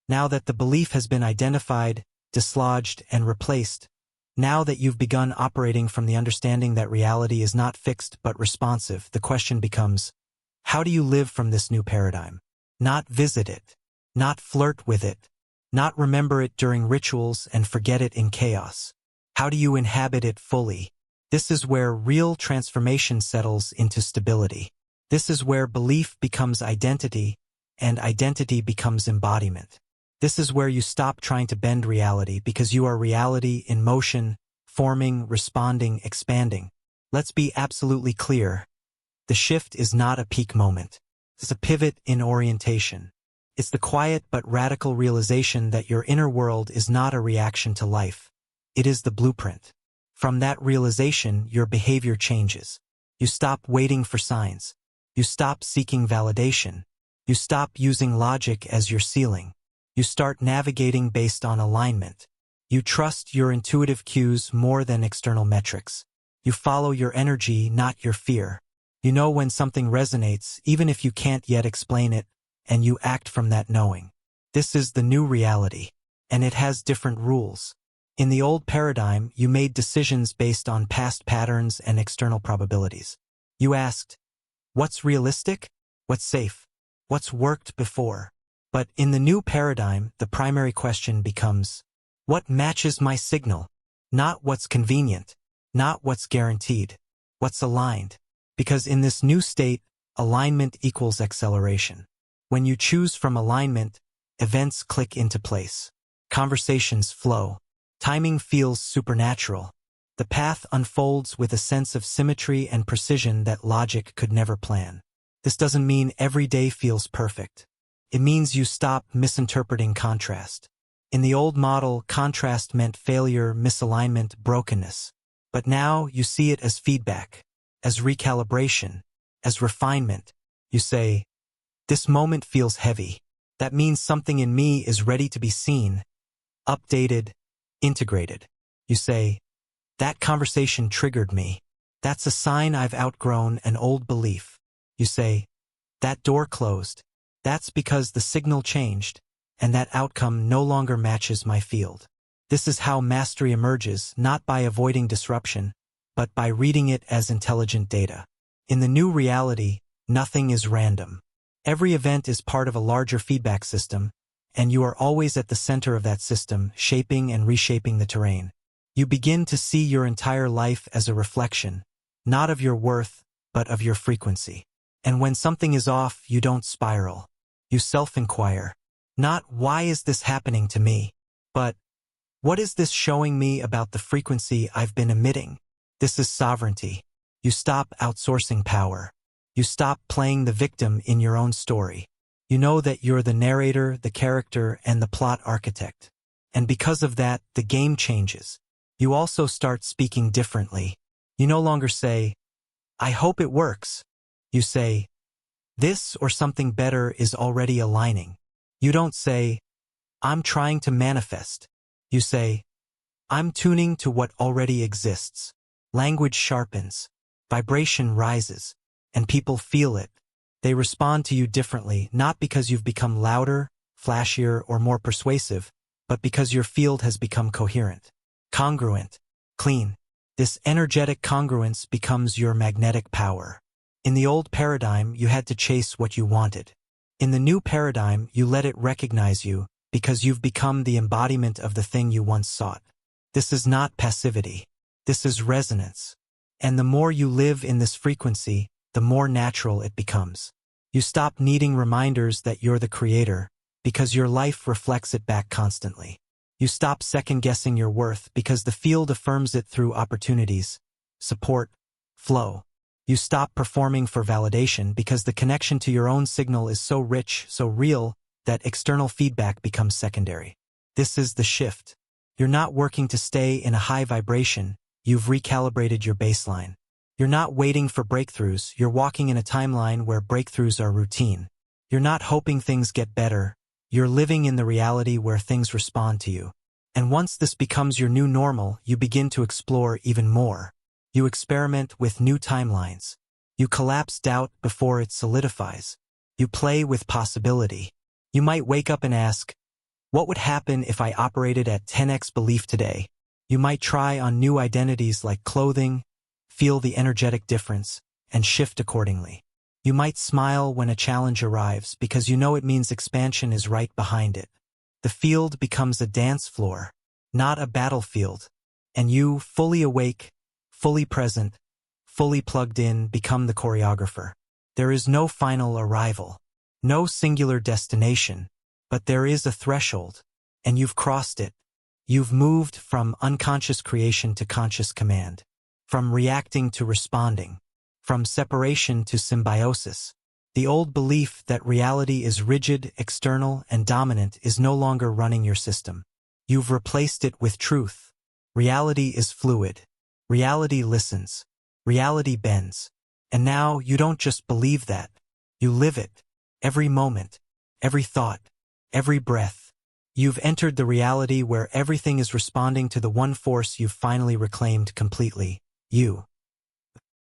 A: Now that the belief has been identified, dislodged, and replaced, now that you've begun operating from the understanding that reality is not fixed but responsive, the question becomes, how do you live from this new paradigm? Not visit it, not flirt with it, not remember it during rituals and forget it in chaos. How do you inhabit it fully? This is where real transformation settles into stability. This is where belief becomes identity, and identity becomes embodiment. This is where you stop trying to bend reality because you are reality in motion, forming, responding, expanding. Let's be absolutely clear. The shift is not a peak moment. It's a pivot in orientation. It's the quiet but radical realization that your inner world is not a reaction to life. It is the blueprint. From that realization, your behavior changes. You stop waiting for signs. You stop seeking validation. You stop using logic as your ceiling. You start navigating based on alignment. You trust your intuitive cues more than external metrics. You follow your energy, not your fear. You know when something resonates, even if you can't yet explain it, and you act from that knowing. This is the new reality, and it has different rules. In the old paradigm, you made decisions based on past patterns and external probabilities. You asked, what's realistic? What's safe? What's worked before? But in the new paradigm, the primary question becomes, what matches my signal? Not what's convenient, not what's guaranteed, what's aligned. Because in this new state, alignment equals acceleration. When you choose from alignment, events click into place. Conversations flow. Timing feels supernatural. The path unfolds with a sense of symmetry and precision that logic could never plan. This doesn't mean every day feels perfect. It means you stop misinterpreting contrast. In the old model, contrast meant failure, misalignment, brokenness. But now you see it as feedback, as recalibration, as refinement. You say, this moment feels heavy. That means something in me is ready to be seen, updated, integrated. You say, that conversation triggered me. That's a sign I've outgrown an old belief. You say, that door closed. That's because the signal changed, and that outcome no longer matches my field. This is how mastery emerges, not by avoiding disruption, but by reading it as intelligent data. In the new reality, nothing is random. Every event is part of a larger feedback system, and you are always at the center of that system, shaping and reshaping the terrain. You begin to see your entire life as a reflection, not of your worth, but of your frequency. And when something is off, you don't spiral. You self-inquire. Not, why is this happening to me? But, what is this showing me about the frequency I've been emitting? This is sovereignty. You stop outsourcing power. You stop playing the victim in your own story. You know that you're the narrator, the character, and the plot architect. And because of that, the game changes. You also start speaking differently. You no longer say, I hope it works. You say, this or something better is already aligning. You don't say, I'm trying to manifest. You say, I'm tuning to what already exists. Language sharpens, vibration rises, and people feel it. They respond to you differently, not because you've become louder, flashier, or more persuasive, but because your field has become coherent, congruent, clean. This energetic congruence becomes your magnetic power. In the old paradigm, you had to chase what you wanted. In the new paradigm, you let it recognize you because you've become the embodiment of the thing you once sought. This is not passivity. This is resonance. And the more you live in this frequency, the more natural it becomes. You stop needing reminders that you're the creator because your life reflects it back constantly. You stop second-guessing your worth because the field affirms it through opportunities, support, flow. You stop performing for validation because the connection to your own signal is so rich, so real, that external feedback becomes secondary. This is the shift. You're not working to stay in a high vibration, you've recalibrated your baseline. You're not waiting for breakthroughs, you're walking in a timeline where breakthroughs are routine. You're not hoping things get better, you're living in the reality where things respond to you. And once this becomes your new normal, you begin to explore even more. You experiment with new timelines. You collapse doubt before it solidifies. You play with possibility. You might wake up and ask, what would happen if I operated at 10x belief today? You might try on new identities like clothing, feel the energetic difference, and shift accordingly. You might smile when a challenge arrives because you know it means expansion is right behind it. The field becomes a dance floor, not a battlefield, and you, fully awake, fully present, fully plugged in, become the choreographer. There is no final arrival, no singular destination, but there is a threshold, and you've crossed it. You've moved from unconscious creation to conscious command, from reacting to responding, from separation to symbiosis. The old belief that reality is rigid, external, and dominant is no longer running your system. You've replaced it with truth. Reality is fluid. Reality listens. Reality bends. And now you don't just believe that. You live it. Every moment, every thought, every breath. You've entered the reality where everything is responding to the one force you've finally reclaimed completely, you.